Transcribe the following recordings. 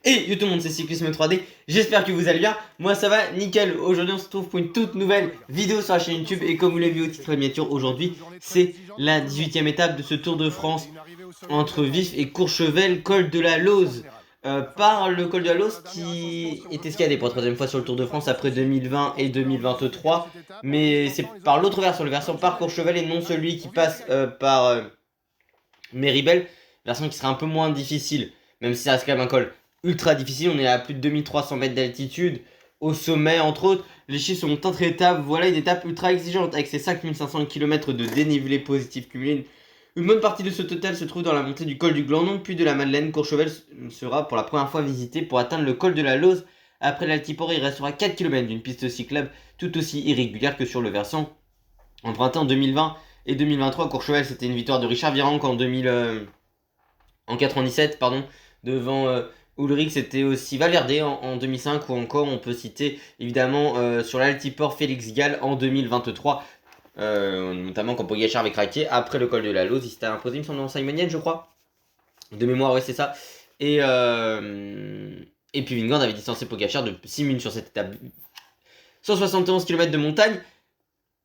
Et yo tout le monde, c'est Cyclisme 3D, j'espère que vous allez bien, moi ça va nickel. Aujourd'hui on se retrouve pour une toute nouvelle vidéo sur la chaîne YouTube. Et comme vous l'avez vu au titre de la miniature, aujourd'hui c'est la 18e étape de ce Tour de France entre Vif et Courchevel, col de la Lose. Par le col de la Lose qui est escaladé pour la troisième fois sur le Tour de France après 2020 et 2023. Mais c'est par l'autre versant, le versant par Courchevel et non celui qui passe par Méribel. Version qui sera un peu moins difficile, même si ça reste quand même un col ultra difficile. On est à plus de 2300 mètres d'altitude. Au sommet, entre autres, les chiffres sont entre étapes. Voilà une étape ultra exigeante avec ses 5500 km de dénivelé positif cumulé. Une bonne partie de ce total se trouve dans la montée du col du Glandon, puis de la Madeleine. Courchevel sera pour la première fois visité pour atteindre le col de la Lose. Après l'altiport, il restera 4 km d'une piste cyclable tout aussi irrégulière que sur le versant. Emprunté en 2020 et 2023, Courchevel, c'était une victoire de Richard Virenque en 97, pardon, devant Ulrich. C'était aussi Valverde en 2005, ou encore on peut citer évidemment sur l'altiport Félix Gall en 2023, notamment quand Pogacar avait craqué après le col de la Lose. Il s'était imposé, il me semble, en Simonienne, je crois, de mémoire, ouais c'est ça. Et puis Vingegaard avait distancé Pogacar de 6 minutes sur cette étape. 171 km de montagne.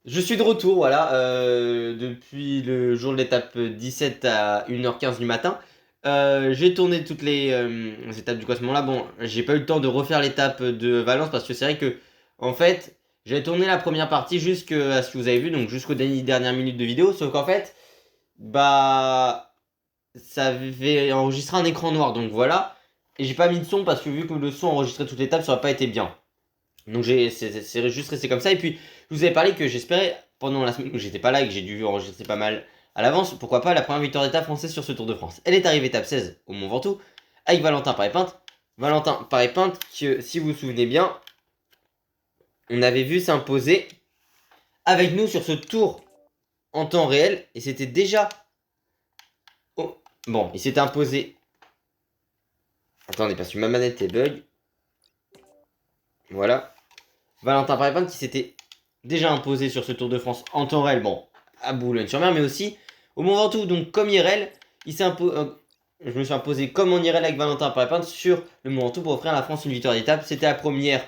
Je suis de retour, voilà, depuis le jour de l'étape 17 à 1h15 du matin. J'ai tourné toutes les étapes du classement là. Bon, j'ai pas eu le temps de refaire l'étape de Valence parce que c'est vrai que, en fait, j'ai tourné la première partie jusqu'à ce que vous avez vu, donc jusqu'aux dernières minutes de vidéo. Sauf qu'en fait, bah, ça avait enregistré un écran noir, donc voilà. Et j'ai pas mis de son parce que vu que le son enregistré toute l'étape, ça aurait pas été bien. Donc c'est juste resté comme ça. Et puis je vous avais parlé que j'espérais pendant la semaine où j'étais pas là et que j'ai dû enregistrer pas mal à l'avance, pourquoi pas la première victoire d'étape française sur ce Tour de France. Elle est arrivée étape 16 au Mont Ventoux avec Valentin Paré-Pinte. Valentin Paré-Pinte que, si vous vous souvenez bien, on avait vu s'imposer avec nous sur ce tour en temps réel. Et c'était déjà... Oh. Bon, il s'était imposé... Attendez, parce que ma manette est bug. Voilà. Valentin Paré-Pinte qui s'était déjà imposé sur ce Tour de France en temps réel, bon, à Boulogne-sur-Mer, mais aussi au Mont Ventoux. Donc comme IRL, je me suis imposé comme en IRL avec Valentin Paré-Pinte sur le Mont Ventoux pour offrir à la France une victoire d'étape. C'était la première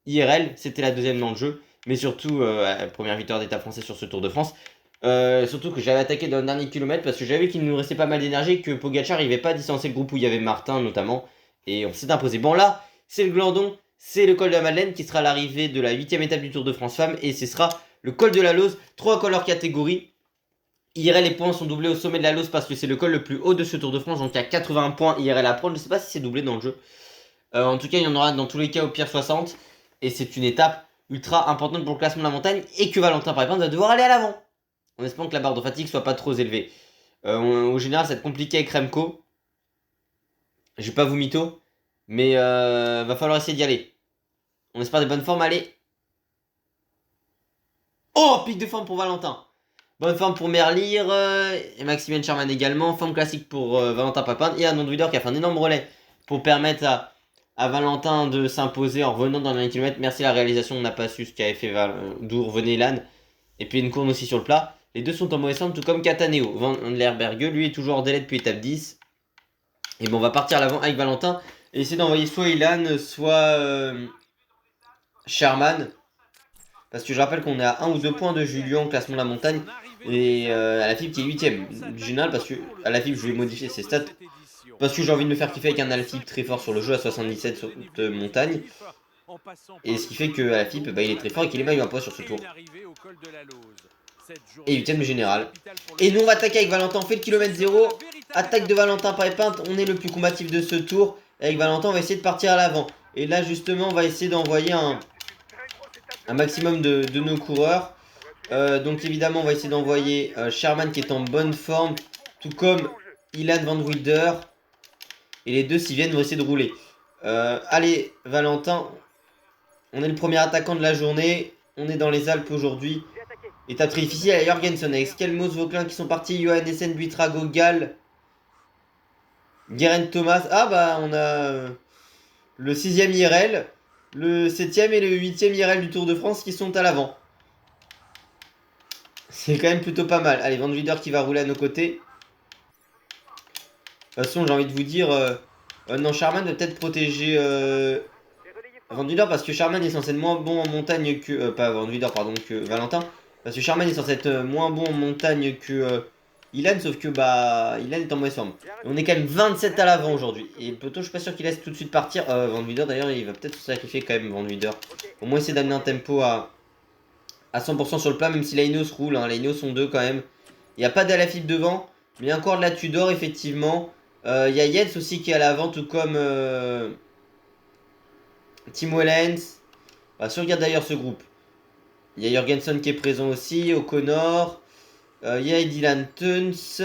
IRL, c'était la deuxième dans le jeu, mais surtout la première victoire d'étape française sur ce Tour de France. Surtout que j'avais attaqué dans le dernier kilomètre parce que j'avais vu qu'il nous restait pas mal d'énergie et que Pogacar n'arrivait pas à distancer le groupe où il y avait Martin notamment, et on s'est imposé. Bon là, c'est le Glandon. C'est le col de la Madeleine qui sera l'arrivée de la 8ème étape du Tour de France Femmes. Et ce sera le col de la Lose. 3 cols hors catégorie. IRL, les points sont doublés au sommet de la Lose parce que c'est le col le plus haut de ce Tour de France. Donc il y a 81 points IRL à prendre. Je ne sais pas si c'est doublé dans le jeu. En tout cas, il y en aura dans tous les cas au pire 60. Et c'est une étape ultra importante pour le classement de la montagne. Et que Valentin Paré-Pinte va devoir aller à l'avant. En espérant que la barre de fatigue soit pas trop élevée. Au général, ça va être compliqué avec Remco. Je vais pas vous mytho. Mais va falloir essayer d'y aller. On espère des bonnes formes, allez. Oh, pic de forme pour Valentin. Bonne forme pour Merlir et Maximilian Sherman également. Forme classique pour Valentin Papin. Et Arnaud Vidor qui a fait un énorme relais pour permettre à Valentin de s'imposer en revenant dans le dernier kilomètre. Merci à la réalisation, on n'a pas su ce qu'avait fait d'où revenait Lan. Et puis une courne aussi sur le plat. Les deux sont en mauvaise forme, tout comme Cataneo. Van Lerbergue, lui, est toujours en délai depuis étape 10. Et bon, on va partir à l'avant avec Valentin. Et essayer d'envoyer soit Ilan, soit Sherman. Parce que je rappelle qu'on est à 1 ou 2 points de Julien en classement de la montagne. Et à la FIB qui est 8ème du général. Parce que à la FIB je vais modifier ses stats. Parce que j'ai envie de me faire kiffer avec un Alfib très fort sur le jeu à 77 sur toute montagne. Et ce qui fait que à la FIB bah, il est très fort et qu'il est maillot à poids sur ce tour. Et 8ème du général. Et nous on va attaquer avec Valentin. On fait le kilomètre 0. Attaque de Valentin Paré-Pinte. On est le plus combatif de ce tour. Et avec Valentin on va essayer de partir à l'avant. Et là justement on va essayer d'envoyer un maximum de nos coureurs. Donc évidemment on va essayer d'envoyer Sherman qui est en bonne forme, tout comme Ilan Van Wilder. Et les deux s'y viennent vont essayer de rouler. Allez Valentin, on est le premier attaquant de la journée. On est dans les Alpes aujourd'hui. Étape très difficile à Jorgensen avec Skelmos, Vauclin qui sont partis, Johannessen, Buitrago, Gall, Geraint Thomas. Ah bah on a le 6ème IRL, le 7ème et le 8ème IRL du Tour de France qui sont à l'avant. C'est quand même plutôt pas mal. Allez, Van Wilder qui va rouler à nos côtés. De toute façon, j'ai envie de vous dire, Non, Charman va peut-être protéger Van Widor parce que Charman est censé être moins bon en montagne que... pas Van Widor, pardon, que Valentin. Parce que Charman est censé être moins bon en montagne que Ilan, sauf que bah Ilan est en mauvaise forme. Et on est quand même 27 à l'avant aujourd'hui. Et Peloton, je suis pas sûr qu'il laisse tout de suite partir. Van Widor d'ailleurs, il va peut-être se sacrifier quand même, Van Widor. Au moins essayer d'amener un tempo à 100% sur le plat, même si la Ineos roule. Hein. Les Ineos sont deux quand même. Il n'y a pas d'Alaphilippe devant, mais il y a encore de la Tudor, effectivement. Il y a Yates aussi qui est à l'avant, tout comme Tim Wellens. Bah, si on regarde d'ailleurs ce groupe, il y a Jorgensen qui est présent aussi, O'Connor. Il y a Dylan Tuns.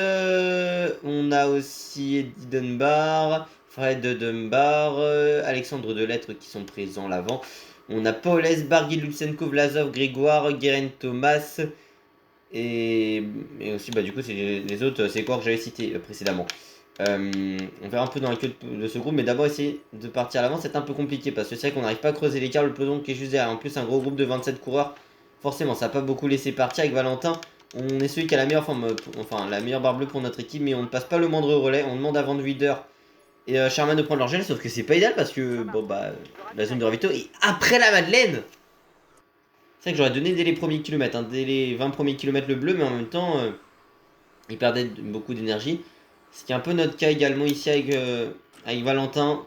On a aussi Eddie Dunbar, Fred Dunbar, Alexandre Delettre qui sont présents à l'avant. On a Paul Barguil, Lutsenko, Vlasov, Grégoire, Guérin Thomas. Et aussi, bah, du coup, c'est les autres, c'est quoi que j'avais cité précédemment. On verra un peu dans la queue de ce groupe, mais d'abord essayer de partir à l'avant, c'est un peu compliqué parce que c'est vrai qu'on n'arrive pas à creuser l'écart, le peloton qui est juste derrière. En plus, un gros groupe de 27 coureurs, forcément, ça n'a pas beaucoup laissé partir avec Valentin. On est celui qui a la meilleure forme, enfin la meilleure barre bleue pour notre équipe, mais on ne passe pas le moindre relais. On demande à Van Widor et Sherman de prendre leur gel, sauf que c'est pas idéal parce que bon bah la zone de ravito est après la Madeleine. C'est vrai que j'aurais donné dès les premiers kilomètres, hein, dès les 20 premiers kilomètres le bleu, mais en même temps, il perdait beaucoup d'énergie. Ce qui est un peu notre cas également ici avec Valentin.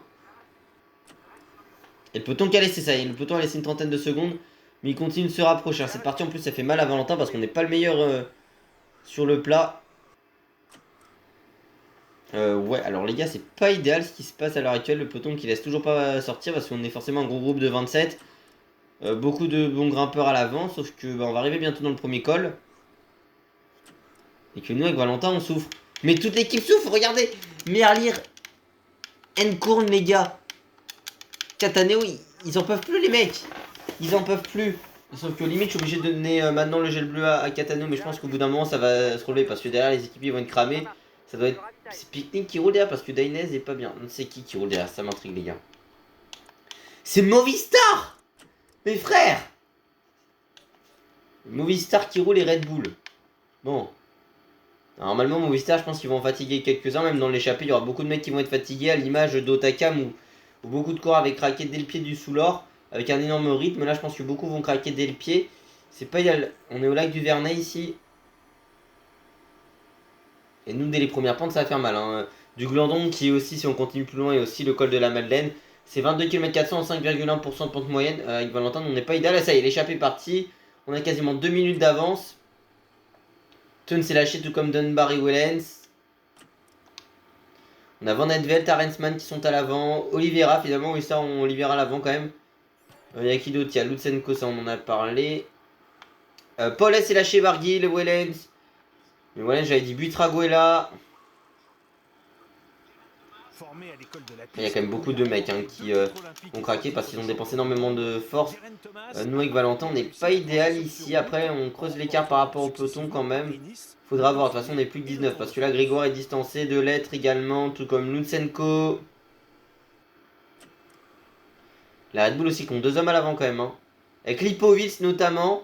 Et le peloton qui a laissé ça, le peloton a laissé une trentaine de secondes, mais il continue de se rapprocher. Cette partie en plus, ça fait mal à Valentin parce qu'on n'est pas le meilleur sur le plat. Ouais, alors les gars, c'est pas idéal ce qui se passe à l'heure actuelle. Le peloton qui laisse toujours pas sortir parce qu'on est forcément un gros groupe de 27. Beaucoup de bons grimpeurs à l'avant, sauf que bah, on va arriver bientôt dans le premier col. Et que nous, avec Valentin, on souffre. Mais toute l'équipe souffre, regardez. Merlier, Encourn, les gars. Cataneo, ils en peuvent plus, les mecs. Ils en peuvent plus. Sauf que limite, je suis obligé de donner maintenant le gel bleu à Cataneo. Mais je pense qu'au bout d'un moment, ça va se relever. Parce que derrière, les équipiers vont être cramés. Ça doit être... C'est Picnic qui roule derrière parce que Dainez est pas bien. C'est qui roule derrière? Ça m'intrigue, les gars. C'est Movistar. Mes frères. Movistar qui roule et Red Bull. Bon. Normalement, Movistar, je pense qu'ils vont en fatiguer quelques-uns. Même dans l'échappée, il y aura beaucoup de mecs qui vont être fatigués, à l'image d'Otakam où beaucoup de coureurs avaient craqué dès le pied du Soulor, avec un énorme rythme. Là, je pense que beaucoup vont craquer dès le pied. C'est pas idéal. On est au lac du Vernay ici. Et nous, dès les premières pentes, ça va faire mal. Hein. Du Glandon, qui est aussi, si on continue plus loin, et aussi le col de la Madeleine. C'est 22 km 400 en 5,1% de pente moyenne. Avec Valentin, on n'est pas idéal. Là, ça y est, l'échappée est partie. On a quasiment 2 minutes d'avance. Tun s'est lâché tout comme Dunbar et Wellens. On a Van Edvelt, Arensman qui sont à l'avant. Oliveira, finalement, oui, ça, on Oliveira à l'avant quand même. Il y a qui d'autre? Il y a Lutsenko, ça, on en a parlé. Paul s'est lâché, Barguil, Wellens. Mais Wellens, j'avais dit Buitrago est là. Il y a quand même beaucoup de mecs hein, qui ont craqué parce qu'ils ont dépensé énormément de force. Nous avec Valentin on n'est pas idéal ici. Après on creuse l'écart par rapport au peloton quand même. Faudra voir, de toute façon on n'est plus que 19 parce que là Grégoire est distancé de l'être également, tout comme Lutsenko. La Red Bull aussi qui ont deux hommes à l'avant quand même. Hein. Avec Lipovic notamment.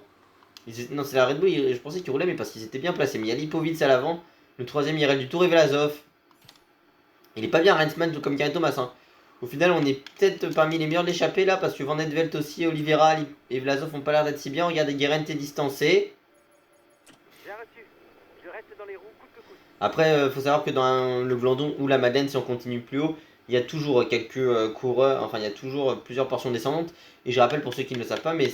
Non c'est la Red Bull, je pensais qu'ils roulaient mais parce qu'ils étaient bien placés. Mais il y a Lipovic à l'avant. Le troisième il reste du Tour et Vlasov. Il est pas bien Rensman tout comme Garen Thomas. Hein. Au final, on est peut-être parmi les meilleurs de l'échappée là, parce que Van Edvelt aussi, Oliveira et Vlasov ont pas l'air d'être si bien. Regardez, Guérin est distancé. Après, faut savoir que dans le Glandon ou la Madeleine, si on continue plus haut, il y a toujours quelques coureurs, enfin il y a toujours plusieurs portions descendantes. Et je rappelle pour ceux qui ne le savent pas, mais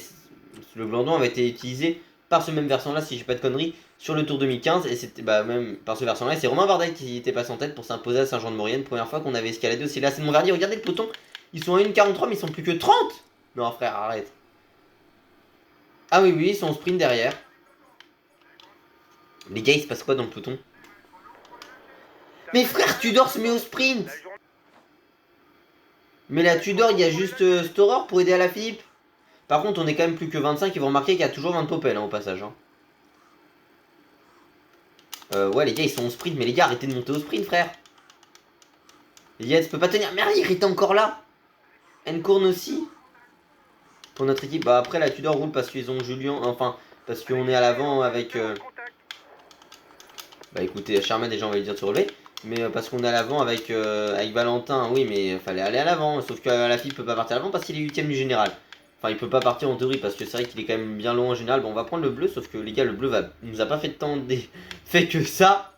le Glandon avait été utilisé par ce même versant là, si j'ai pas de conneries, sur le Tour 2015. Et c'était bah, même par ce versant là, c'est Romain Bardet qui était passé en tête pour s'imposer à Saint-Jean-de-Maurienne. Première fois qu'on avait escaladé aussi là, c'est Montvernier. Regardez le peloton, ils sont à 1,43 mais ils sont plus que 30. Non frère, arrête. Ah oui, oui, ils sont en sprint derrière. Les gars, il se passe quoi dans le peloton? Mais frère, Tudor se met au sprint. Mais là, Tudor, il y a juste Storer pour aider à la Philippe. Par contre, on est quand même plus que 25. Ils vont remarquer qu'il y a toujours 20 Popel hein, au passage. Hein. Ouais, les gars, ils sont au sprint. Mais les gars, arrêtez de monter au sprint, frère. Yates peut pas tenir. Merde, il est encore là. Encourn aussi. Pour notre équipe. Bah, après, la Tudor roule parce qu'ils ont Julien. Enfin, parce qu'on est à l'avant avec. Bah, écoutez, Sherman, déjà, on va lui dire de se relever. Mais parce qu'on est à l'avant avec Valentin, oui, mais fallait aller à l'avant. Sauf que la fille peut pas partir à l'avant parce qu'il est 8ème du général. Enfin, il peut pas partir en théorie parce que c'est vrai qu'il est quand même bien long en général. Bon, on va prendre le bleu, sauf que les gars, le bleu nous a pas fait tant fait que ça.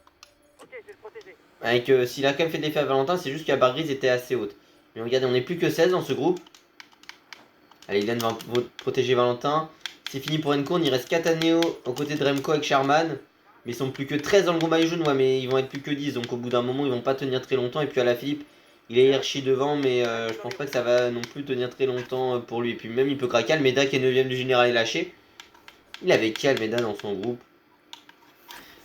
Avec s'il a quand même fait des faits à Valentin, c'est juste que la barre grise était assez haute. Mais regardez, on n'est plus que 16 dans ce groupe. Allez, Hélène va protéger Valentin. C'est fini pour Encourn, il reste Cataneo aux côtés de Remco avec Sherman. Mais ils sont plus que 13 dans le groupe maillot jaune, ouais, mais ils vont être plus que 10. Donc au bout d'un moment, ils vont pas tenir très longtemps. Et puis à la Philippe, il est Hirschi devant, mais je pense pas que ça va non plus tenir très longtemps pour lui. Et puis même, il peut craquer. Almeida qui est 9ème du général est lâché. Il avait qui Almeida dans son groupe?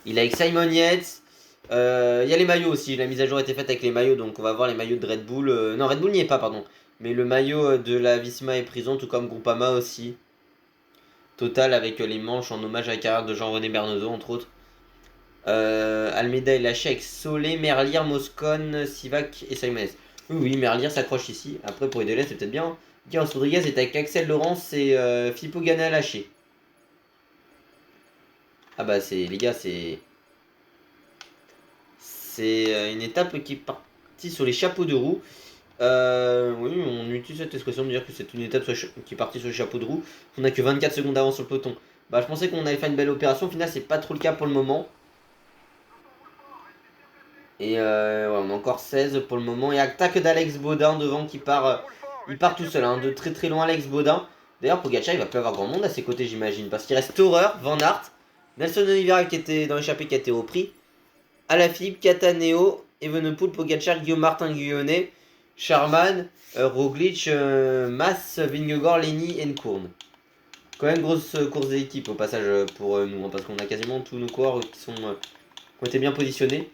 Il est avec Simon Yates. Il y a les maillots aussi. La mise à jour a été faite avec les maillots. Donc on va voir les maillots de Red Bull. Non, Red Bull n'y est pas, pardon. Mais le maillot de la Visma est prison, tout comme Groupama aussi. Total avec les manches en hommage à la carrière de Jean-René Bernozo, entre autres. Almeida est lâché avec Solé, Merlier, Moscone, Sivac et Simons. Oui, Merlier s'accroche ici. Après, pour les délais, c'est peut-être bien. Carlos Rodriguez est avec Axel Laurence et Filippo Ganna lâché. Ah bah, les gars, c'est une étape qui est partie sur les chapeaux de roue. Oui, on utilise cette expression de dire que c'est une étape qui est partie sur les chapeaux de roue. On a que 24 secondes d'avance sur le peloton. Bah, je pensais qu'on allait faire une belle opération. Au final, c'est pas trop le cas pour le moment. Et ouais, on a encore 16 pour le moment. Et attaque d'Alex Baudin devant qui part. Il part tout seul, hein, de très très loin Alex Baudin. D'ailleurs, Pogacar, il va plus avoir grand monde à ses côtés, j'imagine. Parce qu'il reste Thorer, Van Aert, Nelson Oliveira qui était dans l'échappée qui a été repris. Alaphilippe, Cataneo, Evenepoel, Pogacar, Guillaume Martin, Guyonnet, Charman, Roglic, Mas, Vingegaard, Lenny, Encourn. Quand même grosse course d'équipe au passage pour nous, hein, parce qu'on a quasiment tous nos coureurs qui ont été bien positionnés.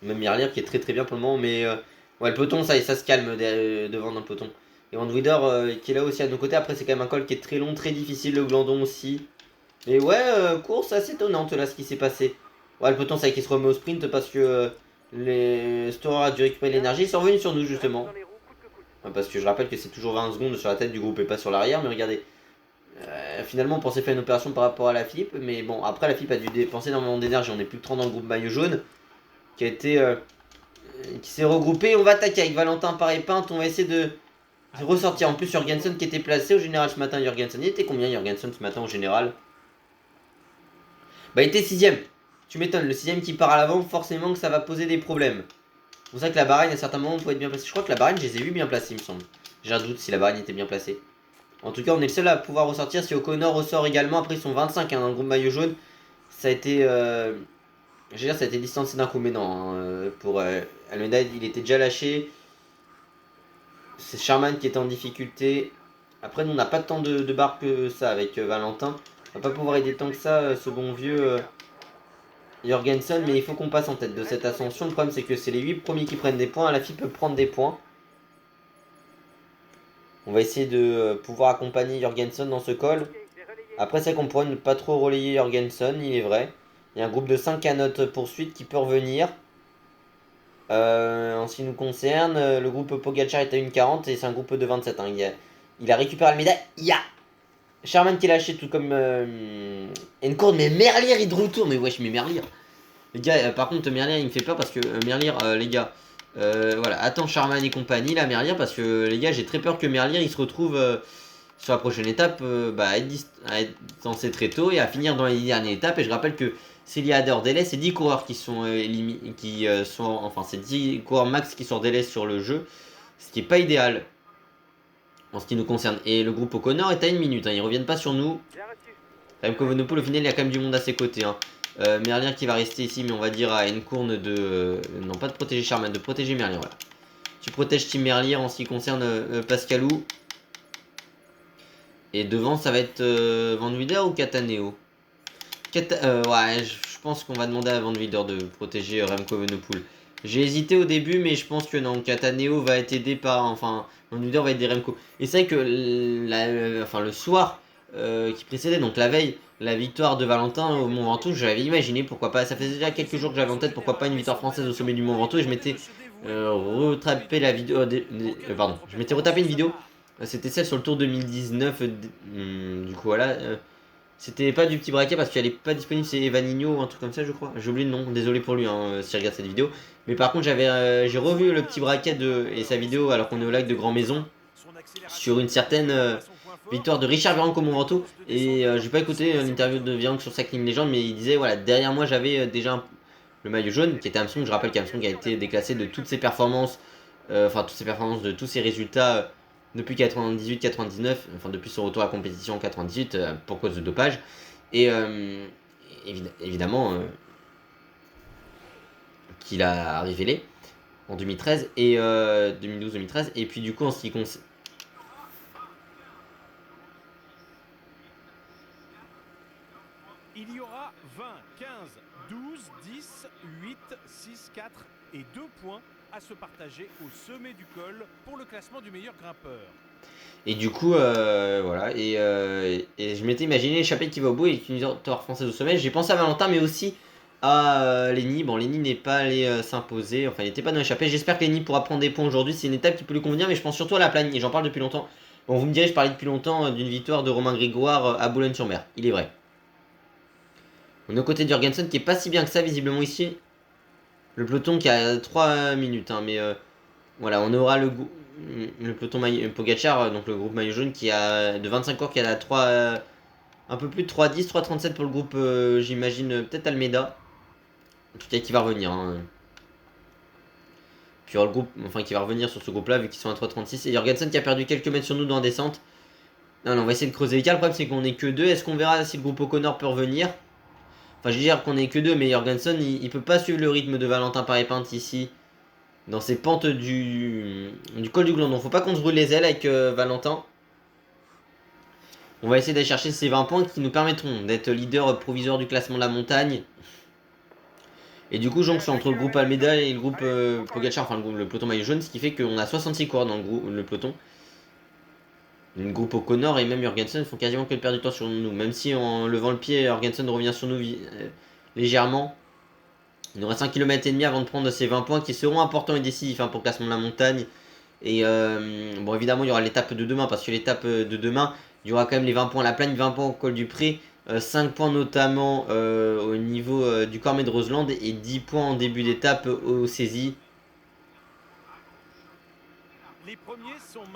Même Merlier qui est très très bien pour le moment, mais ouais, le peloton ça se calme devant dans le peloton. Et Van Wider qui est là aussi à nos côtés. Après c'est quand même un col qui est très long, très difficile, le Glandon aussi. Mais ouais, course assez étonnante là ce qui s'est passé. Ouais, le peloton ça qui se remet au sprint parce que les Storer a dû récupérer l'énergie. Ils sont revenus sur nous justement. Ouais, parce que je rappelle que c'est toujours 20 secondes sur la tête du groupe et pas sur l'arrière. Mais regardez, finalement on pensait faire une opération par rapport à la Philippe. Mais bon, après la Philippe a dû dépenser énormément d'énergie. On est plus que 30 dans le groupe maillot jaune qui a été... qui s'est regroupé. On va attaquer avec Valentin par épinte. On va essayer de ressortir. En plus, Jorgensen qui était placé au général ce matin. Jorgensen, il était combien Jorgensen ce matin au général? Bah, il était 6ème. Tu m'étonnes, le 6ème qui part à l'avant, forcément que ça va poser des problèmes. C'est pour ça que la Bahreïn, à certains moments, peut être bien placée. Je crois que la Bahreïn, je les ai vus bien placés, il me semble. J'ai un doute si la Bahreïn était bien placée. En tout cas, on est le seul à pouvoir ressortir. Si O'Connor ressort également, après ils sont 25 hein, dans le groupe maillot jaune. Ça a été. Je veux dire, ça a été distancé d'un coup, mais non. Pour Almeida, il était déjà lâché. C'est Sherman qui était en difficulté. Après, nous, on n'a pas tant de barres que ça avec Valentin. On va pas pouvoir aider tant que ça, ce bon vieux Jorgensen. Mais il faut qu'on passe en tête de cette ascension. Le problème, c'est que c'est les 8 premiers qui prennent des points. La fille peut prendre des points. On va essayer de pouvoir accompagner Jorgensen dans ce col. Après, c'est qu'on pourrait ne pas trop relayer Jorgensen, il est vrai. Il y a un groupe de 5 à notre poursuite qui peut revenir. En ce qui nous concerne, le groupe Pogacar est à 1,40 et c'est un groupe de 27. Hein. Il a récupéré Almeida. Il y a Sherman qui est lâché, tout comme Encourn. Mais Merlier, il de retour. Mais wesh, mais Merlier. Les gars, par contre, Merlier, il me fait peur parce que Merlier, les gars, voilà, attends Sherman et compagnie, là, Merlier, parce que les gars, j'ai très peur que Merlier, il se retrouve sur la prochaine étape à être lancé très tôt et à finir dans les dernières étapes. Et je rappelle que c'est lié à hors délai, c'est 10 coureurs qui sont enfin c'est 10 coureurs max qui sont hors délai sur le jeu, ce qui est pas idéal en ce qui nous concerne. Et le groupe O'Connor est à 1 minute, hein, ils reviennent pas sur nous. Remco Evenepoel, au final il y a quand même du monde à ses côtés. Hein. Merlier qui va rester ici, mais on va dire à Encourn de non pas de protéger Sherman, de protéger Merlier. Voilà. Tu protèges Tim Merlier en ce qui concerne Pascalou. Et devant, ça va être Van Wider ou Cataneo. Ouais, je pense qu'on va demander à Van Wider de protéger Remco Evenepoel. J'ai hésité au début, mais je pense que non. Cataneo va être aidé par... Enfin, Van Wider va aider Remco. Et c'est vrai que le soir qui précédait, donc la veille, la victoire de Valentin au Mont Ventoux, j'avais imaginé, pourquoi pas. Ça faisait déjà quelques jours que j'avais en tête, pourquoi pas une victoire française au sommet du Mont Ventoux. Et je m'étais retapé la vidéo... pardon, je m'étais retapé une vidéo. C'était celle sur le Tour 2019. Du coup, voilà. C'était pas du petit braquet parce qu'elle est pas disponible, c'est Evanino ou un truc comme ça je crois. J'ai oublié le nom, désolé pour lui hein, si il regarde cette vidéo. Mais par contre j'ai revu le petit braquet et sa vidéo alors qu'on est au lac de Grand Maison sur une certaine victoire de Richard Virenque au Mont Ventoux. Et j'ai pas écouté l'interview de Virenque sur Cycling Legend, mais il disait voilà, derrière moi j'avais déjà le maillot jaune qui était Armstrong. Je rappelle qu'Armstrong a été déclassé de toutes ses performances, toutes ses performances, de tous ses résultats depuis 98-99, enfin depuis son retour à la compétition en 98 pour cause de dopage. Et évidemment qu'il a révélé en 2013 et 2012-2013. Et puis du coup en ce qui concerne... Il y aura 20, 15, 12, 10, 8, 6, 4 et 2 points à se partager au sommet du col pour le classement du meilleur grimpeur. Et du coup, voilà, et je m'étais imaginé l'échappée qui va au bout et une victoire française au sommet. J'ai pensé à Valentin, mais aussi à Lenny. Bon, Lenny n'est pas allé s'imposer, enfin, il n'était pas dans l'échappée. J'espère que Lenny pourra prendre des points aujourd'hui. C'est une étape qui peut lui convenir, mais je pense surtout à la Plagne, et j'en parle depuis longtemps. Bon, vous me direz, je parlais depuis longtemps d'une victoire de Romain Grégoire à Boulogne-sur-Mer. Il est vrai. On est aux côtés de Jorgensen, qui est pas si bien que ça, visiblement, ici. Le peloton qui a 3 minutes, hein, mais voilà, on aura le peloton Pogacar, donc le groupe maillot jaune qui a de 25 corps, qui a 3, un peu plus de 3,10, 3,37 pour le groupe, j'imagine, peut-être Almeida. En tout cas, qui va revenir. Hein. Puis il y aura le groupe, enfin qui va revenir sur ce groupe-là, vu qu'ils sont à 3,36. Et Jorgensen qui a perdu quelques mètres sur nous dans la descente. Non, on va essayer de creuser l'écart. Le problème, c'est qu'on est que 2. Est-ce qu'on verra si le groupe O'Connor peut revenir? Enfin, je veux dire qu'on est que 2, mais Jorgensen, il peut pas suivre le rythme de Valentin Paré-Pinte ici. Dans ces pentes du col du Glandon. Faut pas qu'on se brûle les ailes avec Valentin. On va essayer d'aller chercher ces 20 points qui nous permettront d'être leader provisoire du classement de la montagne. Et du coup, jonction entre le groupe Almeida et le groupe Pogacar, enfin le peloton maillot jaune, ce qui fait qu'on a 66 coureurs dans le peloton. Le groupe O'Connor et même Jorgensen font quasiment que de perdre du temps sur nous. Même si en levant le pied, Jorgensen revient sur nous légèrement. Il nous reste 1,5 km avant de prendre ces 20 points qui seront importants et décisifs hein, pour le classement de la montagne. Et bon, évidemment, il y aura l'étape de demain, parce que l'étape de demain, il y aura quand même les 20 points à la Plagne, 20 points au col du Pré, 5 points notamment au niveau du Cormet de Roseland et 10 points en début d'étape au saisie.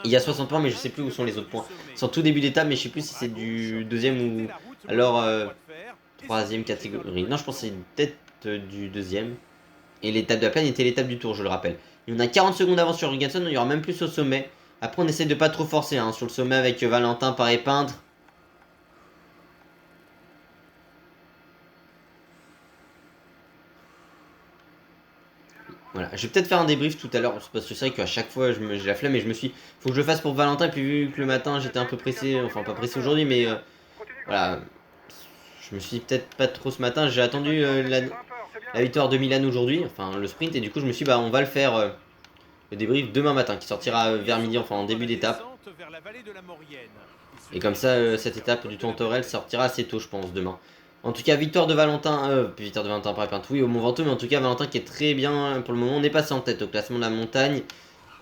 Il y a 60 points, mais je sais plus où sont les autres points. C'est en tout début d'étape, mais je sais plus si c'est du deuxième ou alors troisième catégorie. Non, je pense que c'est peut-être du deuxième. Et l'étape de la Plagne était l'étape du Tour, je le rappelle. Et on a 40 secondes d'avance sur Jorgensen, il y aura même plus au sommet. Après, on essaie de pas trop forcer hein, sur le sommet avec Valentin Paré-Peintre. Voilà, je vais peut-être faire un débrief tout à l'heure, parce que c'est vrai qu'à chaque fois, j'ai la flemme et je me suis... Faut que je le fasse pour Valentin, et puis vu que le matin, j'étais un peu pressé, enfin pas pressé aujourd'hui, mais voilà. Je me suis dit peut-être pas trop ce matin, j'ai attendu la victoire de Milan aujourd'hui, enfin le sprint, et du coup, je me suis dit, bah on va le faire... le débrief demain matin qui sortira vers midi, enfin en début d'étape. Et comme ça, cette étape du Tour Torel sortira assez tôt, je pense, demain. En tout cas, victoire de Valentin, victoire de Valentin Paré-Pinte, oui, au Mont Ventoux, mais en tout cas, Valentin qui est très bien pour le moment. On est passé en tête au classement de la montagne.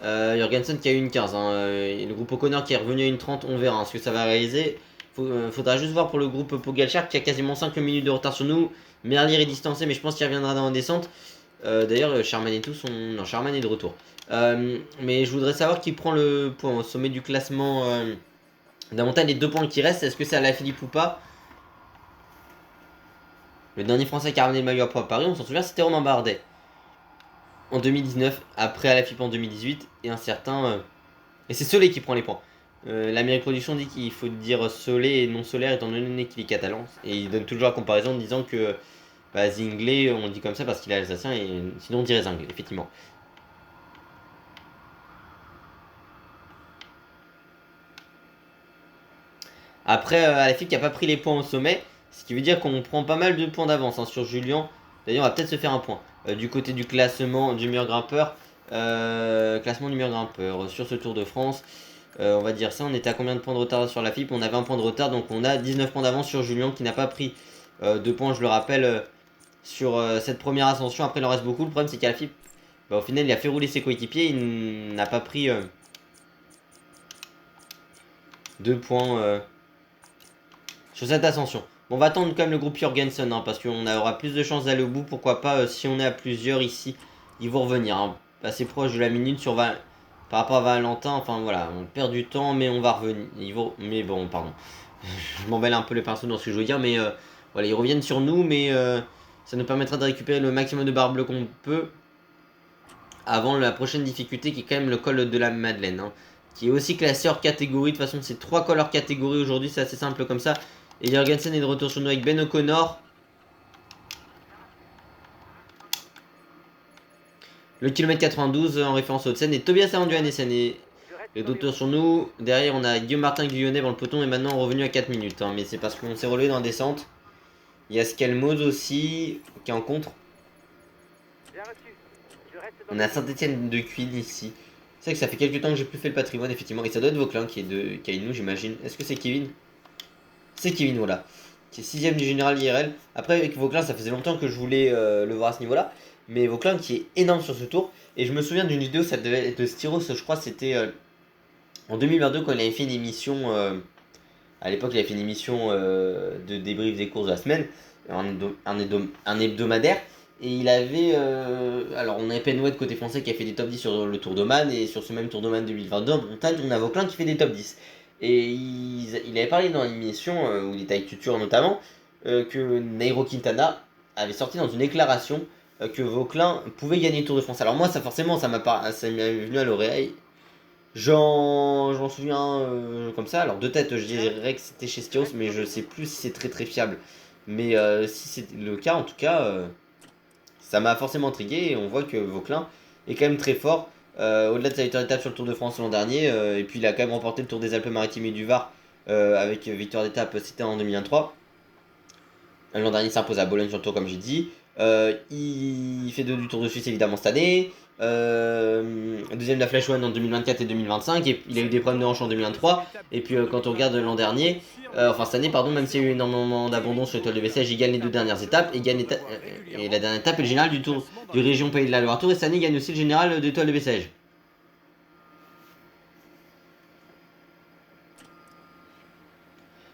Jorgensen qui a eu une 15, hein, et le groupe O'Connor qui est revenu à une 30, on verra hein, ce que ça va réaliser. Faudra juste voir pour le groupe Pogacar qui a quasiment 5 minutes de retard sur nous. Merlier est distancé, mais je pense qu'il reviendra dans la descente. D'ailleurs, Sherman et tout sont... Non, Sherman est de retour. Mais je voudrais savoir qui prend le point au sommet du classement de la montagne. Les 2 points qui restent, est-ce que c'est Alaphilippe ou pas? Le dernier français qui a ramené le maillot à Paris, on s'en souvient, c'était Romain Bardet. En 2019, après Alaphilippe en 2018, et un certain... Et c'est Soler qui prend les points. L'Amérique Production dit qu'il faut dire Soler et non Solaire étant donné qu'il est catalan. Et il donne toujours la comparaison en disant que bah, Zinglé, on le dit comme ça parce qu'il est alsacien, et sinon on dirait Zinglé, effectivement. Après, Alaphilippe qui n'a pas pris les points au sommet, ce qui veut dire qu'on prend pas mal de points d'avance hein, sur Julien. D'ailleurs, on va peut-être se faire un point. Du côté du classement du meilleur grimpeur, classement du meilleur grimpeur sur ce Tour de France. On va dire ça, on était à combien de points de retard sur la FIP? On avait un point de retard, donc on a 19 points d'avance sur Julien qui n'a pas pris 2 points, je le rappelle, sur cette première ascension. Après, il en reste beaucoup. Le problème, c'est qu'à la FIP, bah, au final, il a fait rouler ses coéquipiers. Il n'a pas pris 2 points sur cette ascension. On va attendre quand même le groupe Jorgensen, hein, parce qu'on aura plus de chances d'aller au bout. Pourquoi pas, si on est à plusieurs ici, ils vont revenir. Hein, assez proche de la minute sur par rapport à Valentin. Enfin voilà, on perd du temps, mais on va revenir. Mais bon, pardon. Je m'embelle un peu les pinceaux dans ce que je veux dire, mais voilà, ils reviennent sur nous, mais ça nous permettra de récupérer le maximum de barres bleues qu'on peut avant la prochaine difficulté qui est quand même le col de la Madeleine, hein, qui est aussi classé hors catégorie. De toute façon, c'est 3 cols hors catégorie aujourd'hui, c'est assez simple comme ça. Et Jorgensen est de retour sur nous avec Ben O'Connor. Le kilomètre 92 en référence au Haute-Seine. Et Tobias Aranduan-Essen est de retour sur nous. Derrière, on a Guillaume Martin Guyonnet dans le peloton et maintenant revenu à 4 minutes. Hein, mais c'est parce qu'on s'est relevé dans la descente. Il y a Skelmose aussi qui est en contre. On a Saint-Etienne de Cuine ici. C'est vrai que ça fait quelques temps que j'ai plus fait le patrimoine, effectivement. Et ça doit être Vauclin qui est nous, j'imagine. Est-ce que c'est Kevin? C'est Kevin, voilà. Qui est 6ème du général IRL. Après, avec Vauclin, ça faisait longtemps que je voulais le voir à ce niveau-là. Mais Vauclin qui est énorme sur ce tour. Et je me souviens d'une vidéo, ça devait être de Styros, je crois, c'était en 2022 quand il avait fait une émission. À l'époque, il avait fait une émission de débrief des courses de la semaine, un hebdomadaire. Et il avait. Alors, on avait Penwet côté français qui a fait des top 10 sur le Tour d'Oman. Et sur ce même Tour d'Oman 2022, en montagne, on a Vauclin qui fait des top 10. Et il avait parlé dans l'émission, où il était avec Tutur notamment, que Nairo Quintana avait sorti dans une déclaration que Vauclin pouvait gagner le Tour de France. Alors, moi, ça forcément, ça m'est venu à l'oreille. J'en souviens comme ça. Alors, de tête, je dirais que c'était chez Styros, mais je sais plus si c'est très très fiable. Mais si c'est le cas, en tout cas. Ça m'a forcément intrigué et on voit que Vauclin est quand même très fort. Au-delà de sa victoire d'étape sur le Tour de France l'an dernier, et puis il a quand même remporté le Tour des Alpes-Maritimes et du Var avec victoire d'étape, c'était en 2023. L'an dernier, il s'impose à Bologne sur le Tour, comme j'ai dit. Il fait du Tour de Suisse évidemment cette année. Deuxième de la Flèche One en 2024 et 2025. Et il a eu des problèmes de hanche en 2023. Et puis quand on regarde l'an dernier, enfin cette année, pardon, même s'il y a eu énormément d'abandon sur l'étoile de Bessèges, il gagne les 2 dernières étapes. Et la dernière étape est le général du Tour du Région Pays de la Loire Tour. Et cette année, il gagne aussi le général de l'étoile de Bessèges.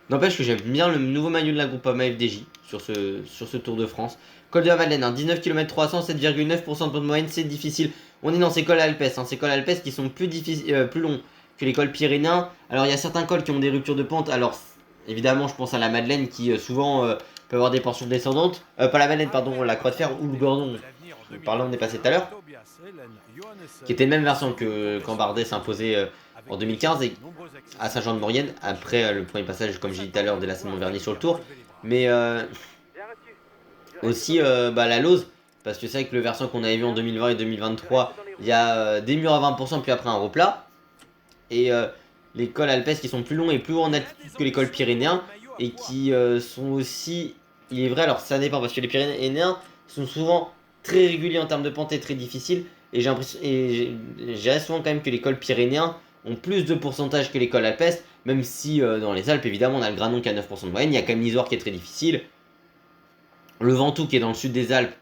N'empêche que j'aime bien le nouveau maillot de la Groupama FDJ sur ce Tour de France. Col de la Madeleine, hein, 19 km 300, 7,9% de moyenne, c'est difficile. On est dans ces cols alpes, hein, ces cols alpes qui sont plus longs que les cols pyrénéens. Alors il y a certains cols qui ont des ruptures de pente. Alors évidemment, je pense à la Madeleine qui souvent peut avoir des portions descendantes. Pas la Madeleine, pardon, la Croix de Fer ou le Gordon. Par là on est passé tout à l'heure. Qui était le même version que quand Bardet s'imposait en 2015 et à Saint-Jean-de-Maurienne, après le premier passage, comme j'ai dit tout à l'heure, de la Saint Vernier sur le Tour. Mais aussi la Lose, parce que c'est vrai que le versant qu'on avait vu en 2020 et 2023, il y a des murs à 20%, puis après un replat. Et les cols alpesques qui sont plus longs et plus hauts en altitude que les cols pyrénéens, et qui sont aussi, il est vrai, alors ça dépend, parce que les pyrénéens sont souvent très réguliers en termes de pente et très difficiles. Et j'ai l'impression, et j'ai souvent quand même que les cols pyrénéens ont plus de pourcentage que les cols alpesques, même si dans les Alpes, évidemment, on a le Granon qui a 9% de moyenne, il y a quand même l'Isère qui est très difficile. Le Ventoux qui est dans le sud des Alpes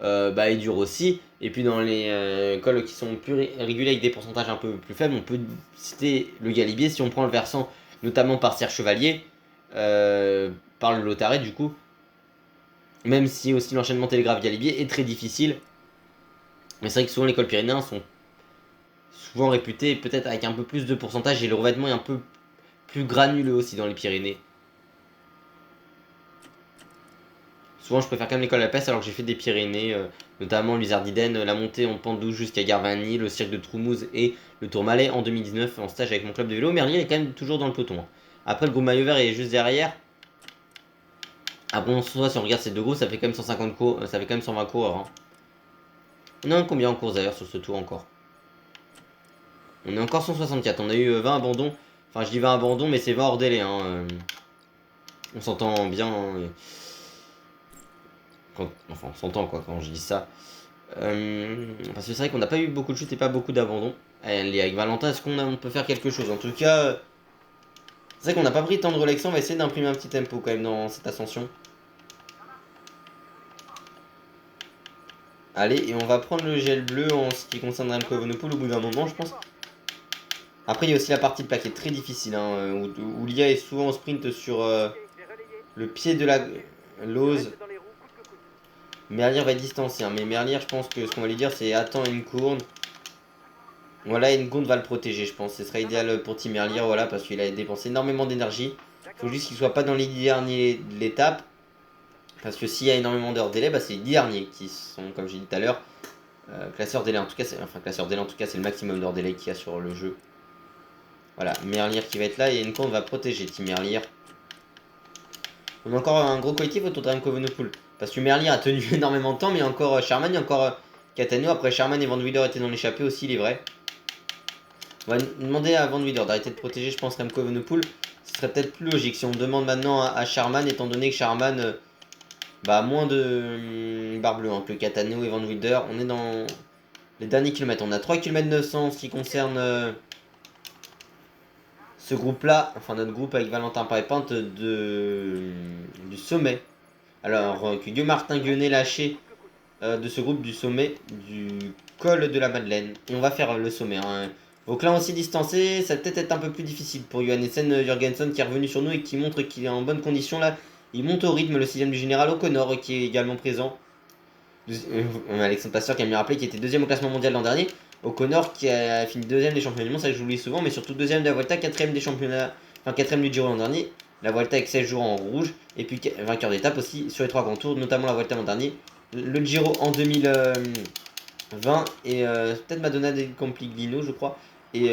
est dur aussi. Et puis dans les cols qui sont plus réguliers avec des pourcentages un peu plus faibles, on peut citer le Galibier si on prend le versant notamment par Serre Chevalier, par le Lotaret du coup. Même si aussi l'enchaînement télégraphe Galibier est très difficile. Mais c'est vrai que souvent les cols pyrénéens sont souvent réputés peut-être avec un peu plus de pourcentage et le revêtement est un peu plus granuleux aussi dans les Pyrénées. Souvent je préfère quand même l'école alpestre alors que j'ai fait des Pyrénées, notamment l'Uzardiden, la montée en pente douce jusqu'à Garvagny, le cirque de Troumouze et le Tourmalet en 2019 en stage avec mon club de vélo. Merlier est quand même toujours dans le peloton. Après le groupe maillot vert est juste derrière. Après on soit si on regarde ces deux groupes, ça fait quand même 150 cours, ça fait quand même 120 coureurs. Hein. On a combien en course d'ailleurs sur ce tour encore? On est encore 164, on a eu 20 abandons. Enfin je dis 20 abandons mais c'est 20 hors délai. Hein. On s'entend bien. Hein. Enfin on s'entend quoi quand je dis ça. Parce que c'est vrai qu'on n'a pas eu beaucoup de chutes et pas beaucoup d'abandons. Avec Valentin, est-ce qu'on peut faire quelque chose? En tout cas, c'est vrai qu'on n'a pas pris tant de relaxant. On va essayer d'imprimer un petit tempo quand même dans cette ascension. Allez, et on va prendre le gel bleu en ce qui concerne Remco Evenepoel au bout d'un moment, je pense. Après, il y a aussi la partie de plat qui est très difficile, hein, où l'IA est souvent en sprint sur le pied de la Lose. Merlier va être distancé, hein, mais Merlier, je pense que ce qu'on va lui dire, c'est attends une courne. Voilà, Nkoun va le protéger, je pense. Ce sera idéal pour Team Merlier, voilà, parce qu'il a dépensé énormément d'énergie. Il faut juste qu'il soit pas dans les 10 derniers de l'étape. Parce que s'il y a énormément d'heures délai, bah, c'est les 10 derniers qui sont, comme j'ai dit tout à l'heure, classeur délai. En tout cas, classeur délai, en tout cas, c'est le maximum d'heures délai qu'il y a sur le jeu. Voilà, Merlier qui va être là et Nkoun va protéger Team Merlier. On a encore un gros collectif autour de Remco Evenepoel. Parce que Merlier a tenu énormément de temps, mais il y a encore Sherman, il y a encore Catano. Après, Sherman et Van Willer étaient dans l'échappée aussi, il est vrai. On va demander à Van Willer d'arrêter de protéger, je pense, Remco Evenepoel. Ce serait peut-être plus logique si on demande maintenant à Sherman, étant donné que Sherman a moins de barre bleue que Catano et Van Willer. On est dans les derniers kilomètres. On a 3 km 900 en ce qui concerne ce groupe-là. Enfin, notre groupe avec Valentin Paré-Pinte du sommet. Alors, que Guillaume Martin Guionnet lâché de ce groupe du sommet du col de la Madeleine. Et on va faire le sommet. Hein. Donc là aussi distancé, ça va peut-être être un peu plus difficile pour Johannessen Jørgensen qui est revenu sur nous et qui montre qu'il est en bonne condition là. Il monte au rythme, le 6ème du général O'Connor qui est également présent. Alexandre Pasteur qui a mis rappelé qu'il était 2ème au classement mondial l'an dernier. O'Connor qui a fini 2ème des championnats du monde, ça je vous le dis souvent, mais surtout 2ème de la Vuelta, 4ème des championnats, enfin 4ème du Giro l'an dernier. La Vuelta avec 16 jours en rouge, et puis vainqueur d'étape aussi sur les 3 grands tours, notamment la Vuelta l'an dernier. Le Giro en 2020 et peut-être Madonna del Campiglino je crois. Et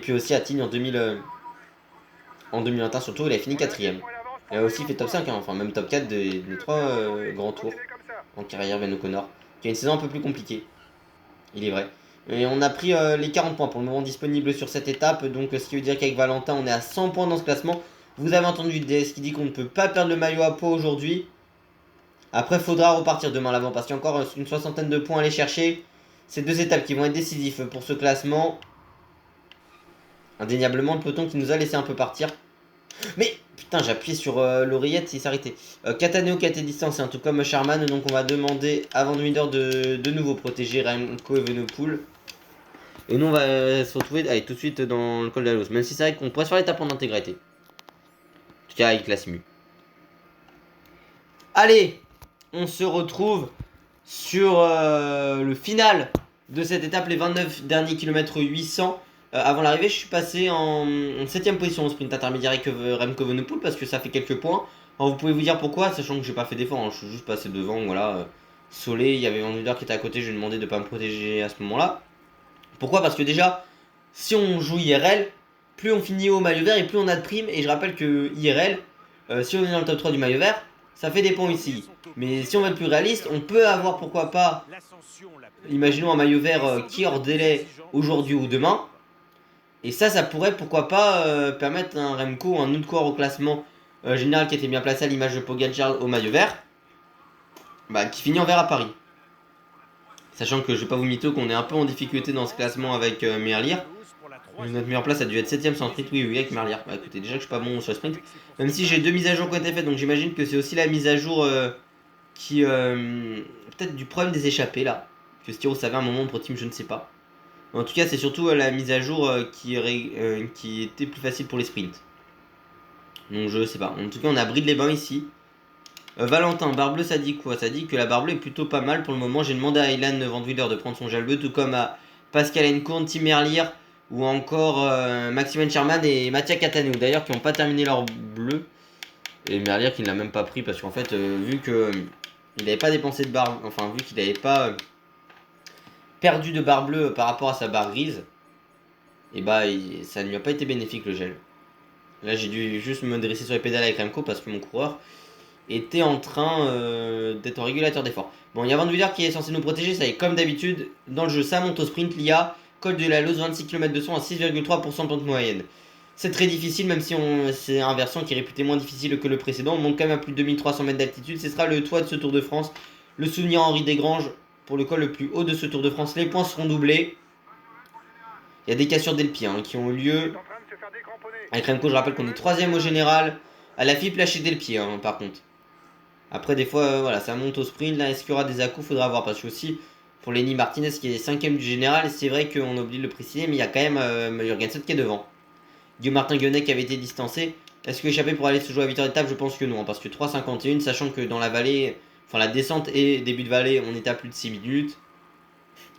puis aussi Attignes en 2021 surtout, il a fini 4ème. Il a aussi fait top 5, hein, enfin même top 4 des 3 grands tours en carrière Ben O'Connor, qui a une saison un peu plus compliquée, il est vrai. Et on a pris les 40 points pour le moment disponibles sur cette étape, donc ce qui veut dire qu'avec Valentin on est à 100 points dans ce classement. Vous avez entendu DS qui dit qu'on ne peut pas perdre le maillot à peau aujourd'hui. Après il faudra repartir demain à l'avant parce qu'il y a encore une soixantaine de points à aller chercher. Ces 2 étapes qui vont être décisives pour ce classement. Indéniablement le peloton qui nous a laissé un peu partir. Mais putain, j'ai appuyé sur l'oreillette, il s'est arrêté. Cattaneo qui a été distancé, tout comme Sherman. Donc on va demander à Van Willer de nouveau protéger Remco Evenepoel. Et nous on va se retrouver tout de suite dans le col de la Lose. Même si c'est vrai qu'on pourrait se faire l'étape en intégralité. En tout cas avec la simu. Allez, on se retrouve sur le final de cette étape, les 29 derniers kilomètres 800. Avant l'arrivée, je suis passé en 7ème position au sprint intermédiaire avec Remco Evenepoel parce que ça fait quelques points. Alors vous pouvez vous dire pourquoi, sachant que j'ai pas fait d'effort, hein, je suis juste passé devant, voilà. Solé, il y avait Van Willer qui était à côté, je lui ai demandé de pas me protéger à ce moment-là. Pourquoi? Parce que déjà, si on joue IRL, plus on finit au maillot vert et plus on a de primes. Et je rappelle que IRL, si on est dans le top 3 du maillot vert, ça fait des points ici. Mais si on va être plus réaliste, on peut avoir pourquoi pas, imaginons un maillot vert qui est hors délai aujourd'hui ou demain. Et ça pourrait pourquoi pas permettre un Remco ou un autre coureur au classement général qui était bien placé à l'image de Pogacar au maillot vert, qui finit en vert à Paris. Sachant que je vais pas vous mytho qu'on est un peu en difficulté dans ce classement avec Merlier. Notre meilleure place a dû être 7ème sur un sprint, oui avec Merlier. Écoutez, déjà que je suis pas bon sur le sprint. Même si j'ai 2 mises à jour qui ont été faites, donc j'imagine que c'est aussi la mise à jour qui... peut-être du problème des échappées là. Que Stiro savait à un moment pour team, je ne sais pas. En tout cas, c'est surtout la mise à jour qui était plus facile pour les sprints. Donc je sais pas. En tout cas, on a Bride-les-Bains ici. Valentin, barre bleue, ça dit quoi? Ça dit que la barre bleue est plutôt pas mal pour le moment. J'ai demandé à Ilan Van Willer de prendre son gel bleu, tout comme à Pascal Encourn, Tim Merlier ou encore Maximen Sherman et Mattia Cattaneo. D'ailleurs, qui n'ont pas terminé leur bleu. Et Merlier qui ne l'a même pas pris parce qu'en fait, vu que il n'avait pas dépensé de barre, enfin vu qu'il n'avait pas perdu de barre bleue par rapport à sa barre grise, et ça ne lui a pas été bénéfique le gel. Là j'ai dû juste me dresser sur les pédales avec Remco parce que mon coureur était en train d'être en régulateur d'effort. Bon, il y a Van Willer qui est censé nous protéger, ça y est, comme d'habitude dans le jeu, ça monte au sprint, l'IA, col de la Lose, 26 km de son à 6,3% de pente moyenne. C'est très difficile, même si c'est un versant qui est réputé moins difficile que le précédent. On monte quand même à plus de 2300 mètres d'altitude. Ce sera le toit de ce Tour de France. Le souvenir Henri Desgranges pour le col le plus haut de ce Tour de France. Les points seront doublés. Il y a des cassures dès le pied qui ont eu lieu. Avec Remco, je rappelle qu'on est 3ème au général. À la FIP, lâché dès le pied, par contre. Après, des fois, voilà, ça monte au sprint. Là, est-ce qu'il y aura des à-coups? Faudra voir. Parce que aussi, pour Lenny Martinez qui est 5ème du général, c'est vrai qu'on oublie de le préciser, mais il y a quand même Jørgensen qui est devant. Guillaume Martin Guionnet qui avait été distancé. Est-ce que échapper pour aller se jouer à victoire d'étape? Je pense que non, hein, parce que 3,51, sachant que dans la vallée, enfin la descente et début de vallée, on est à plus de 6 minutes.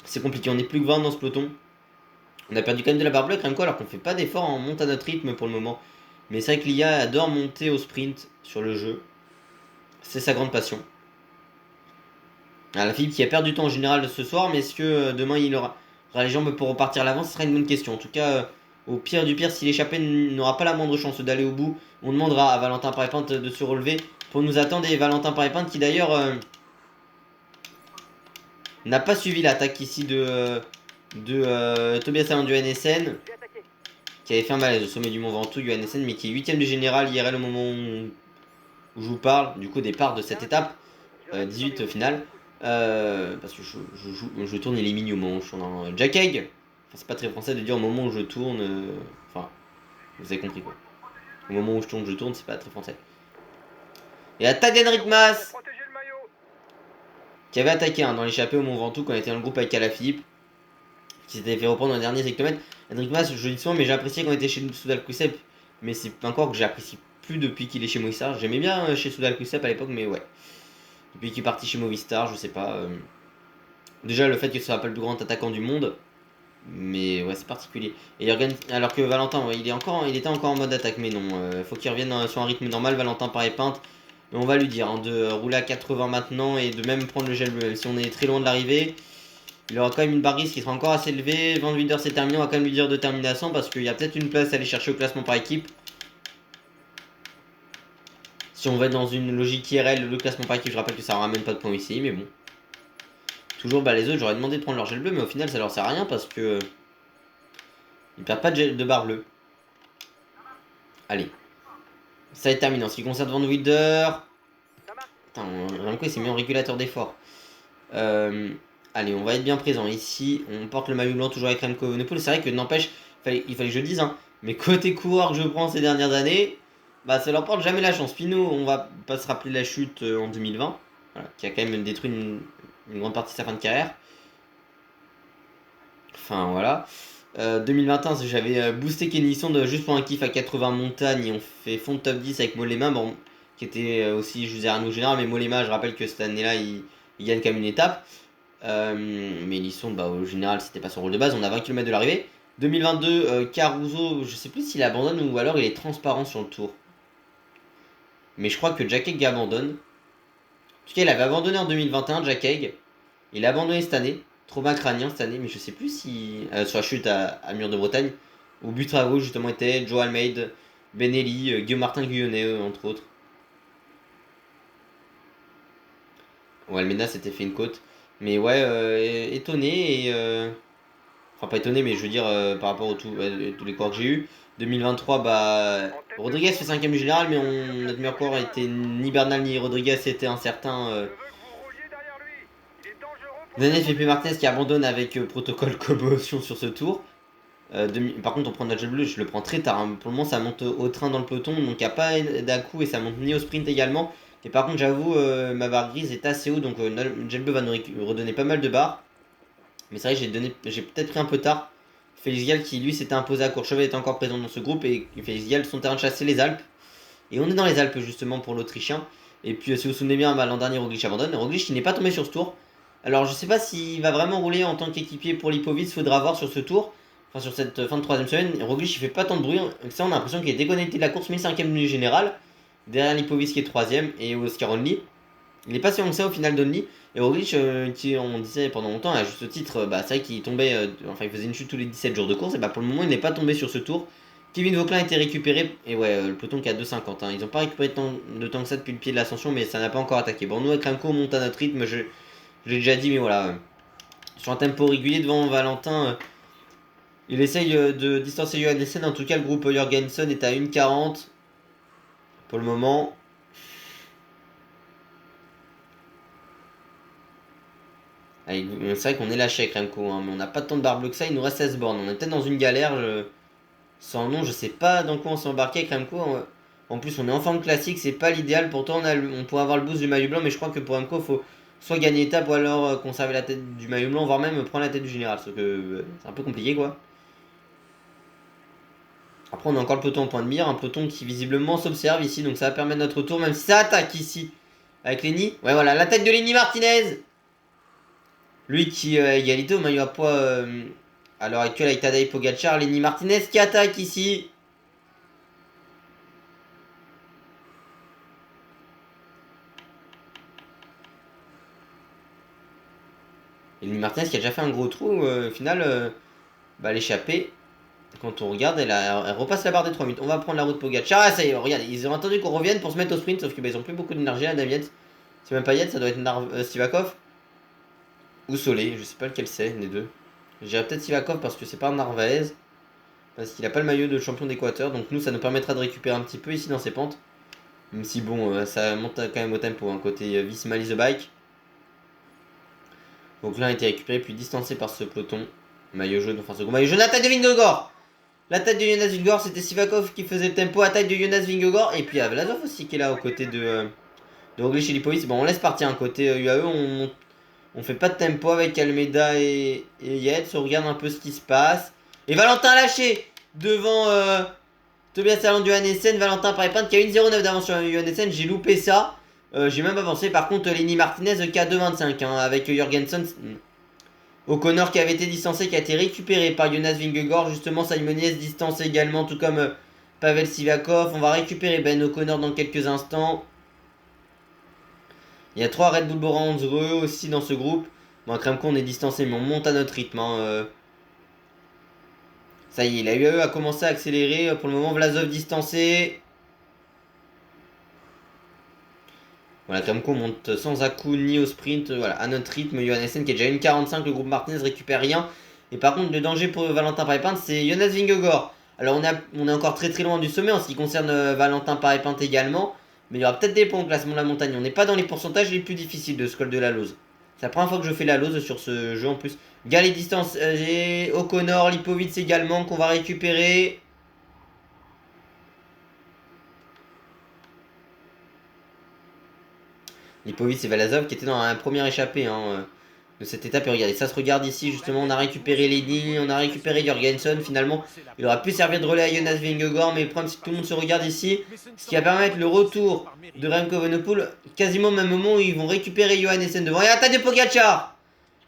C'est compliqué, on est plus que 20 dans ce peloton. On a perdu quand même de la barre bleue, quand même quoi, alors qu'on fait pas d'efforts, on monte à notre rythme pour le moment. Mais c'est vrai que l'IA adore monter au sprint sur le jeu. C'est sa grande passion. La Philippe qui a perdu du temps en général ce soir, mais est-ce que demain il aura les jambes pour repartir à l'avant? Ce sera une bonne question. En tout cas, au pire du pire, si l'échappée n'aura pas la moindre chance d'aller au bout, on demandera à Valentin Paré-Pinte de se relever pour nous attendre. Et Valentin Paré-Pinte qui d'ailleurs n'a pas suivi l'attaque ici de Tobias Salon du NSN, qui avait fait un malaise au sommet du Mont Ventoux, du NSN, mais qui est 8ème du général IRL au moment où je vous parle, du coup départ de cette étape, 18 au final. Parce que je tourne, il est mignon au moment où je tourne en Jack Egg. Enfin, c'est pas très français de dire au moment où je tourne. Enfin, vous avez compris quoi. Au moment où je tourne, c'est pas très français. Et attaque d'Henrik Mas qui avait attaqué dans l'échappée au Mont Ventoux quand il était dans le groupe avec Alaphilippe, qui s'était fait reprendre dans les derniers hectomètres. Henrik Mas, je le dis souvent, mais j'ai apprécié quand il était chez Soudal Quickstep. Mais c'est encore que j'apprécie plus depuis qu'il est chez Movistar. J'aimais bien chez Soudal Quickstep à l'époque, mais ouais. Depuis qu'il est parti chez Movistar, je sais pas. Déjà, le fait que ce soit pas le plus grand attaquant du monde, mais ouais, c'est particulier. Et alors que Valentin, ouais, il était encore en mode attaque, mais non. Faut qu'il revienne sur un rythme normal. Valentin Paré-Pinte, mais on va lui dire de rouler à 80 maintenant et de même prendre le gel bleu. Même si on est très loin de l'arrivée, il aura quand même une barre grise qui sera encore assez élevée. 28 heures c'est terminé, on va quand même lui dire de terminer à 100 parce qu'il y a peut-être une place à aller chercher au classement par équipe. Si on va être dans une logique IRL, le classement par équipe, je rappelle que ça ramène pas de points ici, mais bon. Toujours, les autres, j'aurais demandé de prendre leur gel bleu, mais au final, ça leur sert à rien parce que ils perdent pas de barre bleue. Allez. Ça va être terminé. En ce qui concerne Van Wilder. Putain, Remco il s'est mis en régulateur d'effort. Allez, on va être bien présent. Ici, on porte le maillot blanc toujours avec Remco Evenepoel. C'est vrai que n'empêche, il fallait que je le dise, hein, mais côté coureur que je prends ces dernières années, bah ça leur porte jamais la chance. Pinot, on va pas se rappeler la chute en 2020, voilà, qui a quand même détruit une grande partie de sa fin de carrière. Enfin voilà. 2021, j'avais boosté Kenny juste pour un kiff à 80 montagnes et on fait fond de top 10 avec Mollema, bon, qui était aussi José Arnaud général, mais Mollema, je rappelle que cette année-là, il gagne quand même une étape. Mais Lisson, bah, au général, c'était pas son rôle de base, on a 20 km de l'arrivée. 2022, Caruso, je sais plus s'il abandonne ou alors il est transparent sur le tour. Mais je crois que Jack Haig abandonne. En tout cas, il avait abandonné en 2021, Jack Haig. Il a abandonné cette année. Trauma crânien cette année, mais je sais plus si. Sur la chute à Mur de Bretagne. Où Butravo justement était Joe Almeida, Benelli, Guillaume Martin Guyonnet, entre autres. Ouais, Almeida s'était fait une côte. Mais ouais, étonné et. Enfin, pas étonné, mais je veux dire, par rapport à tous les coureurs que j'ai eu. 2023, bah. Rodriguez fait 5ème du général, mais notre meilleur coureur était ni Bernal ni Rodriguez, c'était incertain. Daniel Felipe Martinez qui abandonne avec protocole commotion sur ce tour. Par contre, on prend notre gel bleu, je le prends très tard. Hein. Pour le moment, ça monte au train dans le peloton, donc il n'y a pas d'à-coup et ça monte ni au sprint également. Et par contre, j'avoue, ma barre grise est assez haut, donc le gel bleu va nous redonner pas mal de barres. Mais c'est vrai que j'ai peut-être pris un peu tard. Félix Gall qui lui s'était imposé à Courchevel était encore présent dans ce groupe et Félix Gall son terrain de chasse c'est les Alpes. Et on est dans les Alpes justement pour l'Autrichien. Et puis si vous vous souvenez bien, l'an dernier Roglic abandonne. Roglic qui n'est pas tombé sur ce tour. Alors je sais pas s'il va vraiment rouler en tant qu'équipier pour Lipovic, faudra voir sur ce tour. Enfin sur cette fin de 3ème semaine. Roglic il fait pas tant de bruit. Ça on a l'impression qu'il est déconnecté de la course, mais 5ème du général. Derrière Lipovic qui est 3ème et Oscar Only. Il est pas si long que ça au final d'Only. Et Roglic, qui on disait pendant longtemps, à juste titre, bah, c'est vrai qu'il tombait, enfin il faisait une chute tous les 17 jours de course, et bah pour le moment il n'est pas tombé sur ce tour. Kevin Vauquelin a été récupéré, et ouais, le peloton qui a 2,50. Hein. Ils n'ont pas récupéré de temps que ça depuis le pied de l'ascension, mais ça n'a pas encore attaqué. Bon, nous avec Remco, on monte à notre rythme, je l'ai déjà dit, mais voilà. Sur un tempo régulier devant Valentin, il essaye de distancer Johan Nielsen. En tout cas, le groupe Jorgensen est à 1,40 pour le moment. C'est vrai qu'on est lâché avec Remco, hein, mais on n'a pas tant de barre que ça, il nous reste 16 bornes. On est peut-être dans une galère, sans nom, je sais pas dans quoi on s'est embarqué avec Remco. En plus, on est en forme classique, c'est pas l'idéal. Pourtant, on pourrait avoir le boost du maillot blanc, mais je crois que pour Remco, il faut soit gagner étape ou alors conserver la tête du maillot blanc, voire même prendre la tête du général. Sauf que c'est un peu compliqué quoi. Après on a encore le peloton en point de mire, un peloton qui visiblement s'observe ici, donc ça va permettre notre tour, même si ça attaque ici avec Lenny. Ouais voilà, l'attaque de Lenny Martinez. Lui qui a égalité au maillot à poids à l'heure actuelle avec Tadej Pogacar. Lenny Martinez qui attaque ici. Et Lenny Martinez qui a déjà fait un gros trou, au final, l'échappée. Quand on regarde, elle repasse la barre des 3 minutes. On va prendre la route Pogacar. Ah, ça y est, regarde, ils ont attendu qu'on revienne pour se mettre au sprint, sauf qu'ils ont plus beaucoup d'énergie à Davies. C'est même pas Yates, ça doit être Sivakov. Ou Solé, je sais pas lequel c'est, les deux. Je dirais peut-être Sivakov parce que c'est pas un Narvaez. Parce qu'il a pas le maillot de champion d'Équateur. Donc nous, ça nous permettra de récupérer un petit peu ici dans ces pentes. Même si bon, ça monte quand même au tempo, hein, côté Visma the Bike. Donc là, on a été récupéré puis distancé par ce peloton. Maillot jaune, enfin second maillot jaune, attaque de Vingegaard. L'attaque de Jonas Vingegaard, c'était Sivakov qui faisait le tempo, attaque de Jonas Vingegaard. Et puis il y a Vlasov aussi qui est là aux côtés de Roglic et Lipovic. Bon, on laisse partir un côté UAE, on fait pas de tempo avec Almeida et Yates, on regarde un peu ce qui se passe. Et Valentin lâché devant Tobias Allan Johannessen. Valentin Paré-Pinte qui a une 0,9 d'avance sur Johannessen, j'ai loupé ça. J'ai même avancé. Par contre, Lenny Martinez qui a 2,25 hein, avec Jorgensen. O'Connor qui avait été distancé, qui a été récupéré par Jonas Vingegaard. Justement, Simon Yates distancé également, tout comme Pavel Sivakov. On va récupérer Ben O'Connor dans quelques instants. Il y a 3 Red Bull Bora Hansgrohe aussi dans ce groupe. Bon, Kremko, on est distancé, mais on monte à notre rythme. Hein. Ça y est, la UAE a commencé à accélérer. Pour le moment, Vlasov distancé. Voilà, Kremko monte sans à-coup ni au sprint. Voilà, à notre rythme. Johannessen qui est déjà une 45. Le groupe Martinez récupère rien. Et par contre, le danger pour Valentin Paré-Pinte, c'est Jonas Vingegaard. Alors, on est encore très très loin du sommet en ce qui concerne Valentin Paré-Pinte également. Mais il y aura peut-être des points au classement de la montagne. On n'est pas dans les pourcentages les plus difficiles de ce col de la Lose. C'est la première fois que je fais la Lose sur ce jeu en plus. Gal et distance, j'ai O'Connor, Lipovic également qu'on va récupérer. Lipovic et Vlasov qui étaient dans un premier échappé hein, de cette étape. Et regardez, ça se regarde ici justement. On a récupéré Lenny, on a récupéré Jorgensen. Finalement, il aurait pu servir de relais à Jonas Vingegaard. Mais le problème, c'est que tout le monde se regarde ici. Ce qui va permettre le retour de Remco Evenepoel quasiment au même moment où ils vont récupérer Johannessen devant. Et l'attaque de Pogacar.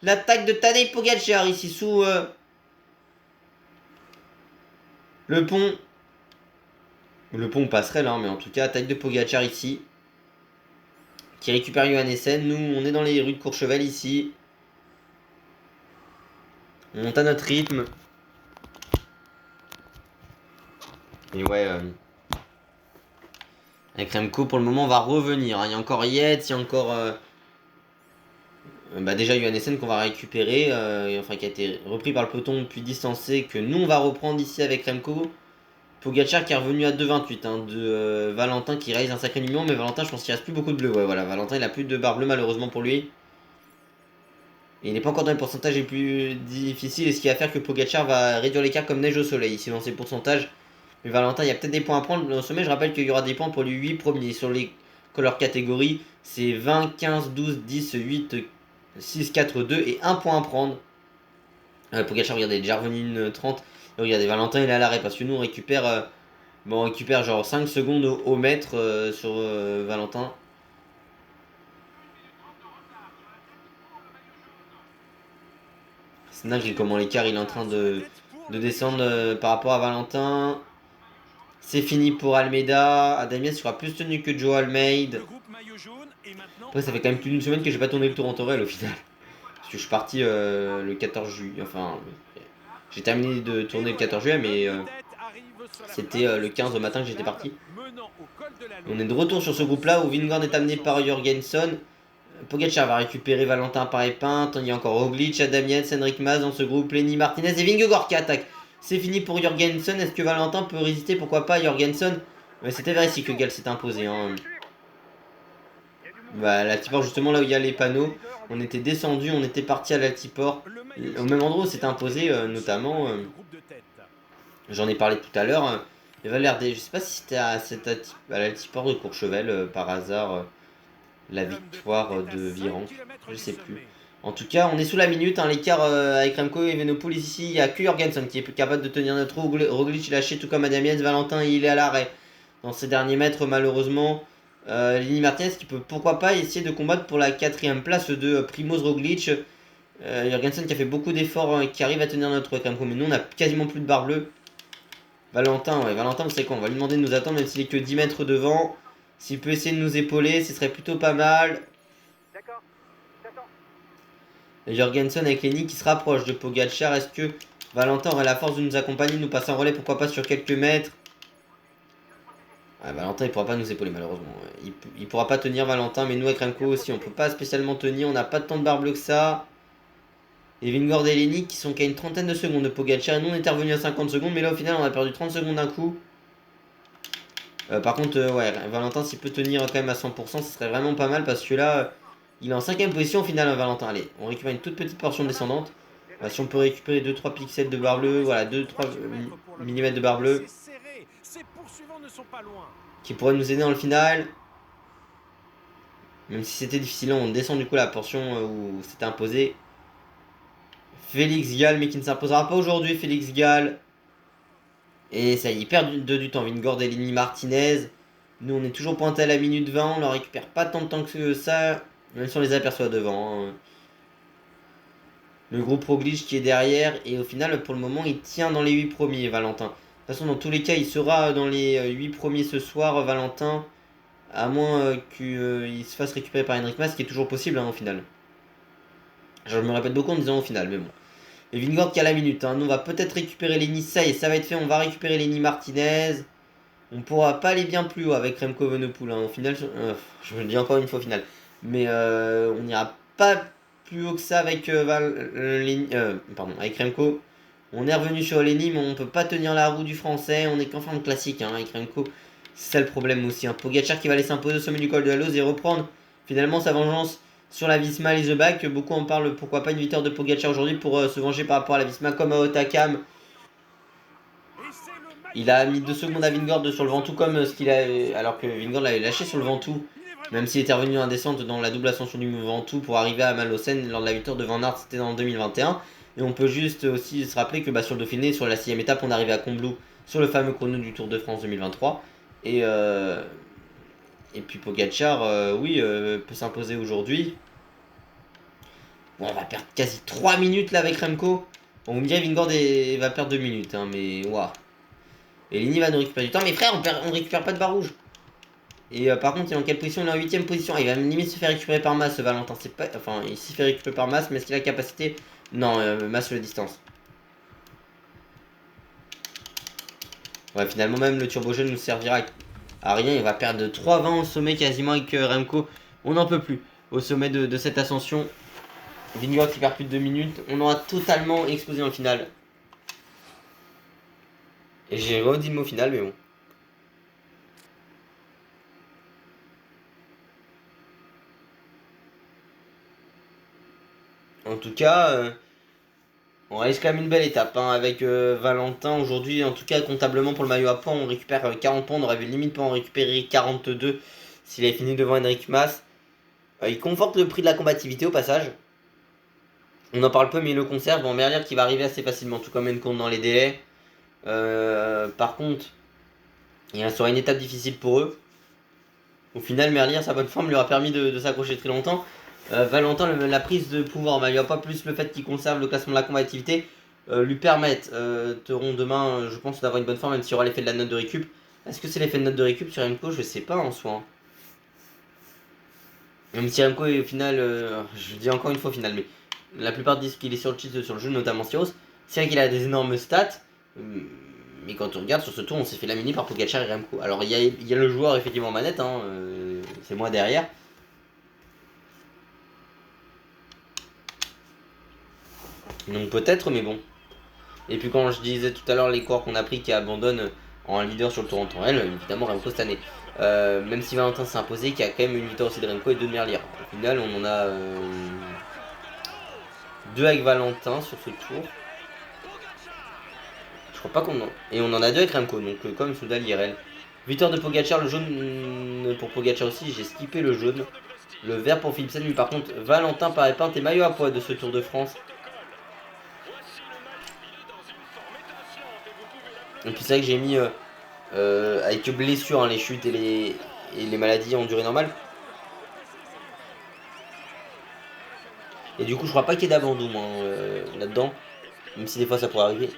L'attaque de Tadej Pogacar ici sous le pont. Le pont passerelle, hein, mais en tout cas, attaque de Pogacar ici. Qui récupère Johannessen. Nous, on est dans les rues de Courchevel ici. On monte à notre rythme. Et ouais, avec Remco, pour le moment, on va revenir. Hein. Il y a encore Yates, il y a encore... déjà Johannessen qu'on va récupérer, enfin qui a été repris par le peloton puis distancé, que nous on va reprendre ici avec Remco. Pogacar qui est revenu à 2,28 hein, de Valentin qui réalise un sacré numéro, mais Valentin je pense qu'il reste plus beaucoup de bleu. Ouais voilà, Valentin il a plus de barre bleue malheureusement pour lui. Et il n'est pas encore dans les pourcentages les plus difficiles, et ce qui va faire que Pogacar va réduire l'écart comme neige au soleil ici dans ses pourcentages. Mais Valentin il y a peut-être des points à prendre au sommet, je rappelle qu'il y aura des points pour les 8 premiers sur les color catégories. C'est 20, 15, 12, 10, 8, 6, 4, 2 et 1 point à prendre. Pogacar, regardez, il est déjà revenu une 30. Et regardez, Valentin il est à l'arrêt parce que nous on récupère genre 5 secondes au mètre sur Valentin. C'est dingue comment l'écart il est en train de descendre par rapport à Valentin. C'est fini pour Almeida. Adamias sera plus tenu que Joe Almeida. Après ça fait quand même plus d'une semaine que j'ai pas tourné le tour en Torel au final. Parce que je suis parti le 14 juillet. Enfin, j'ai terminé de tourner le 14 juillet, mais c'était le 15 au matin que j'étais parti. On est de retour sur ce groupe-là où Vingegaard est amené par Jorgensen. Pogacar va récupérer Valentin Paré-Pinte. Il y a encore Roglic, Adam Yates, Henrik Mas dans ce groupe, Lenny Martinez et Vingegaard qui attaque. C'est fini pour Jorgensen. Est-ce que Valentin peut résister? Pourquoi pas Jorgensen? C'était vers ici que Gal s'est imposé. Hein. L'Altiport justement là où il y a les panneaux. On était descendu, on était parti à l'Altiport. Au même endroit où s'était imposé notamment. J'en ai parlé tout à l'heure. Il va l'air je sais pas si c'était à l'Altiport de Courchevel par hasard la victoire de Virenque. Je sais plus. En tout cas, on est sous la minute, hein, l'écart avec Remco et Evenepoel ici. Il n'y a que Jorgensen qui est capable de tenir notre Roglic lâché, tout comme Adamiens. Valentin, il est à l'arrêt dans ces derniers mètres, malheureusement. Lenny Martinez qui peut pourquoi pas essayer de combattre pour la 4ème place de Primoz Roglic. Jorgensen qui a fait beaucoup d'efforts, qui arrive à tenir notre Remco, mais nous on a quasiment plus de barre bleue. Valentin, vous savez quoi, on va lui demander de nous attendre, même s'il est que 10 mètres devant. S'il peut essayer de nous épauler, ce serait plutôt pas mal. Et Jorgensen avec Lenny qui se rapproche de Pogacar. Est-ce que Valentin aurait la force de nous accompagner, de nous passer en relais, pourquoi pas sur quelques mètres? Valentin il pourra pas nous épauler malheureusement. Il pourra pas tenir Valentin, mais nous avec Remco aussi on peut pas spécialement tenir, on n'a pas tant de barre bleue que ça. Et Vingord et Lenny qui sont qu'à une trentaine de secondes de Pogacar. Et nous on était revenu à 50 secondes, mais là au final on a perdu 30 secondes d'un coup. Par contre, ouais, Valentin s'il peut tenir quand même à 100%, ce serait vraiment pas mal parce que là, il est en 5ème position au final, Valentin. Allez, on récupère une toute petite portion descendante. Si on peut récupérer 2-3 pixels de barre bleue, voilà, 2-3 mm de barre bleue. Qui pourrait nous aider dans le final. Même si c'était difficile, on descend du coup la portion où c'était imposé. Félix Gall, mais qui ne s'imposera pas aujourd'hui, Félix Gall. Et ça y est, il perd du temps. Vingord et Lenny Martinez. Nous, on est toujours pointé à la minute 20. On leur récupère pas tant de temps que ça. Même si on les aperçoit devant. Hein. Le groupe Roglic qui est derrière. Et au final, pour le moment, il tient dans les 8 premiers, Valentin. De toute façon, dans tous les cas, il sera dans les 8 premiers ce soir, Valentin. À moins qu'il se fasse récupérer par Henrik Mas, ce qui est toujours possible hein, au final. Je me répète beaucoup en disant au final, mais bon. Et Vingord qui a la minute. Hein. Nous, on va peut-être récupérer Lenny. Ça y est, ça va être fait. On va récupérer Lenny Martinez. On pourra pas aller bien plus haut avec Remco Evenepoel. Hein. Au final, je me le dis encore une fois au final. Mais on n'ira pas plus haut que ça avec, avec Remco. On est revenu sur Lenny, mais on peut pas tenir la roue du français. On est qu'en forme classique hein, avec Remco. C'est ça le problème aussi. Hein. Pogacar qui va aller s'imposer au sommet du col de la Lose et reprendre finalement sa vengeance sur la Visma et The Back. Beaucoup en parlent, pourquoi pas une victoire de Pogacar aujourd'hui pour se venger par rapport à la Visma comme à Otakam. Il a mis 2 secondes à Vingord sur le Ventoux comme ce qu'il a. Alors que Vingord l'avait lâché sur le Ventoux. Même s'il était revenu en descente dans la double ascension du Ventoux pour arriver à Malocène lors de la victoire de Van Aert, c'était en 2021. Et on peut juste aussi se rappeler que sur le Dauphiné, sur la 6ème étape, on arrivait à Combloux sur le fameux chrono du Tour de France 2023. Et puis Pogacar, oui, peut s'imposer aujourd'hui. Bon, on va perdre quasi 3 minutes là avec Remco. Bon, vous me direz, Vingord va perdre 2 minutes, hein, mais waouh. Et Lenny va nous récupérer du temps. Mais frère, on récupère pas de barre rouge. Et par contre, il est en quelle position? Il est en 8ème position. Il va limite se faire récupérer par Mas, Valentin. C'est pas... Enfin, il s'y fait récupérer par Mas, mais est-ce qu'il a la capacité? Non, Mas sur la distance. Ouais, finalement, même le turbo jeune nous servira à rien. Il va perdre 3,20 au sommet quasiment avec Remco. On n'en peut plus. Au sommet de cette ascension. Vingord qui perd plus de 2 minutes. On aura totalement explosé en finale. Et j'ai redit le mot final, mais bon. En tout cas, on reste quand même une belle étape hein, avec Valentin aujourd'hui. En tout cas, comptablement pour le maillot à points, on récupère 40 points. On aurait limite pas en récupérer 42 s'il avait fini devant Henrik Mas. Il conforte le prix de la combativité au passage. On en parle peu, mais il le conserve. Bon, Merlier qui va arriver assez facilement, tout comme Encontre dans les délais. Par contre, il sera une étape difficile pour eux. Au final, Merlier, sa bonne forme lui aura permis de s'accrocher très longtemps. Valentin, la prise de pouvoir, mais il n'y a pas plus le fait qu'il conserve le classement de la combativité, lui permettent, demain, je pense, d'avoir une bonne forme, même s'il y aura l'effet de la note de récup. Est-ce que c'est l'effet de note de récup sur Remco? Je sais pas en soi. Hein. Même si Remco est au final, je dis encore une fois au final, mais la plupart disent qu'il est sur le cheat sur le jeu, notamment Syros. C'est vrai qu'il a des énormes stats, mais quand on regarde sur ce tour, on s'est fait laminer par Pogacar et Remco. Alors il y a le joueur effectivement en manette, hein, c'est moi derrière. Donc peut-être, mais bon. Et puis quand je disais tout à l'heure les coureurs qu'on a pris qui abandonnent en leader sur le tour en temps réel, évidemment Remco cette année. Même si Valentin s'est imposé, qu'il y a quand même une victoire aussi de Remco et 2 de Merlier. Au final, on en a 2 avec Valentin sur ce tour. Je crois pas qu'on en... Et on en a 2 avec Remco, donc comme Soudal IRL. Victoire de Pogacar, le jaune pour Pogacar aussi, j'ai skippé le jaune. le vert pour Philipsen. Mais par contre, Valentin Paré-Pinte est maillot à poids de ce Tour de France. Et puis c'est vrai que j'ai mis avec blessure, hein, les chutes et les maladies en durée normale. Et du coup, je crois pas qu'il y ait d'abandon là-dedans. Même si des fois ça pourrait arriver.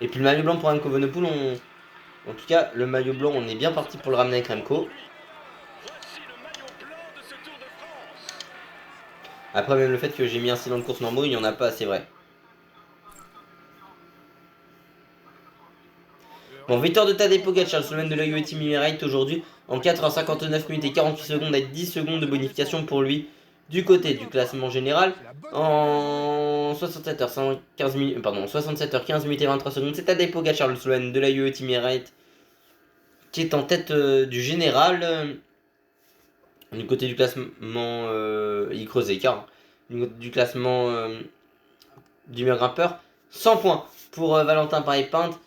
Et puis le maillot blanc pour Remco Evenepoel, en tout cas, le maillot blanc, on est bien parti pour le ramener avec Remco. Après, même le fait que j'ai mis un accident de course normaux, il n'y en a pas, c'est vrai. Bon, victoire de Tadej Pogacar, le semaine de la UAE Team Emirates aujourd'hui, en 4h59 minutes et 48 secondes, avec 10 secondes de bonification pour lui. Du côté du classement général, en 67h15 minutes, pardon, 67h15 minutes et 23 secondes, c'est Tadej Pogacar, le Slovène de la UAE Team Emirates, qui est en tête du général. Du côté du classement, il creuse l'écart. Du côté du classement du meilleur grimpeur, 100 points pour Valentin Paré-Pinte.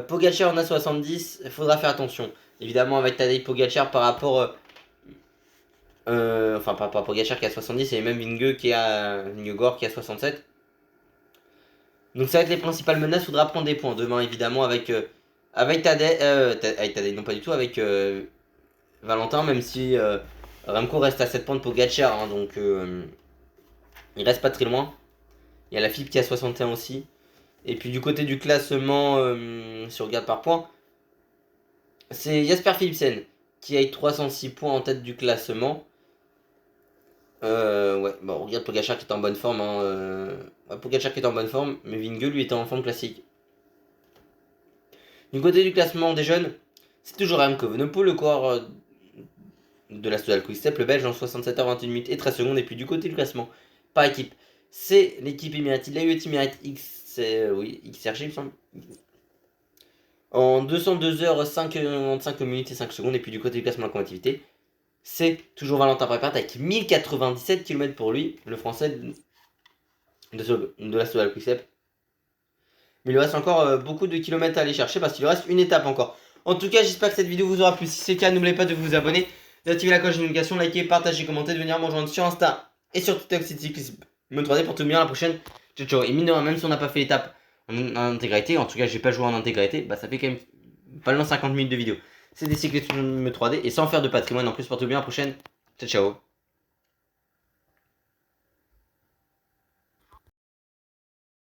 Pogacar en a 70, il faudra faire attention. Évidemment avec Tadej Pogacar par rapport par rapport à Pogacar qui a 70 et même Vingegaard qui a 67. Donc ça va être les principales menaces, il faudra prendre des points demain évidemment avec Tadej, non pas du tout, avec Valentin, même si Remco reste à 7 points de Pogacar, hein, donc il reste pas très loin. Il y a la FIP qui a 61 aussi. Et puis du côté du classement, si on regarde par points, c'est Jasper Philipsen qui a 306 points en tête du classement. Ouais, bon, on regarde Pogacar qui est en bonne forme. Hein, Pogacar qui est en bonne forme, mais Vinge lui est en forme classique. Du côté du classement des jeunes, c'est toujours Remco Evenepoel, le coureur de la Soudal Quick-Step, le Belge en 67h21 minutes et 13 secondes. Et puis du côté du classement, par équipe, c'est l'équipe Emirates, la UAE Emirates XRG il me semble. En 202h55 minutes et 5 secondes. Et puis du côté du classement de la combativité, c'est toujours Valentin Paré-Pinte avec 1097 km pour lui, le français de la Soudal Quick-Step. Mais il lui reste encore beaucoup de kilomètres à aller chercher parce qu'il lui reste une étape encore. En tout cas, j'espère que cette vidéo vous aura plu. Si c'est le cas, n'oubliez pas de vous abonner, d'activer la cloche de notification, liker, partager, commenter, de venir me rejoindre sur Insta et sur TikTok si c'est me 3D pour tout bien la prochaine. Ciao ciao. Et mine de rien, même si on n'a pas fait l'étape en intégralité, en tout cas j'ai pas joué en intégralité, bah ça fait quand même pas loin 50 minutes de vidéo. C'est des cycles de me 3D et sans faire de patrimoine en plus pour tout bien la prochaine. Ciao ciao.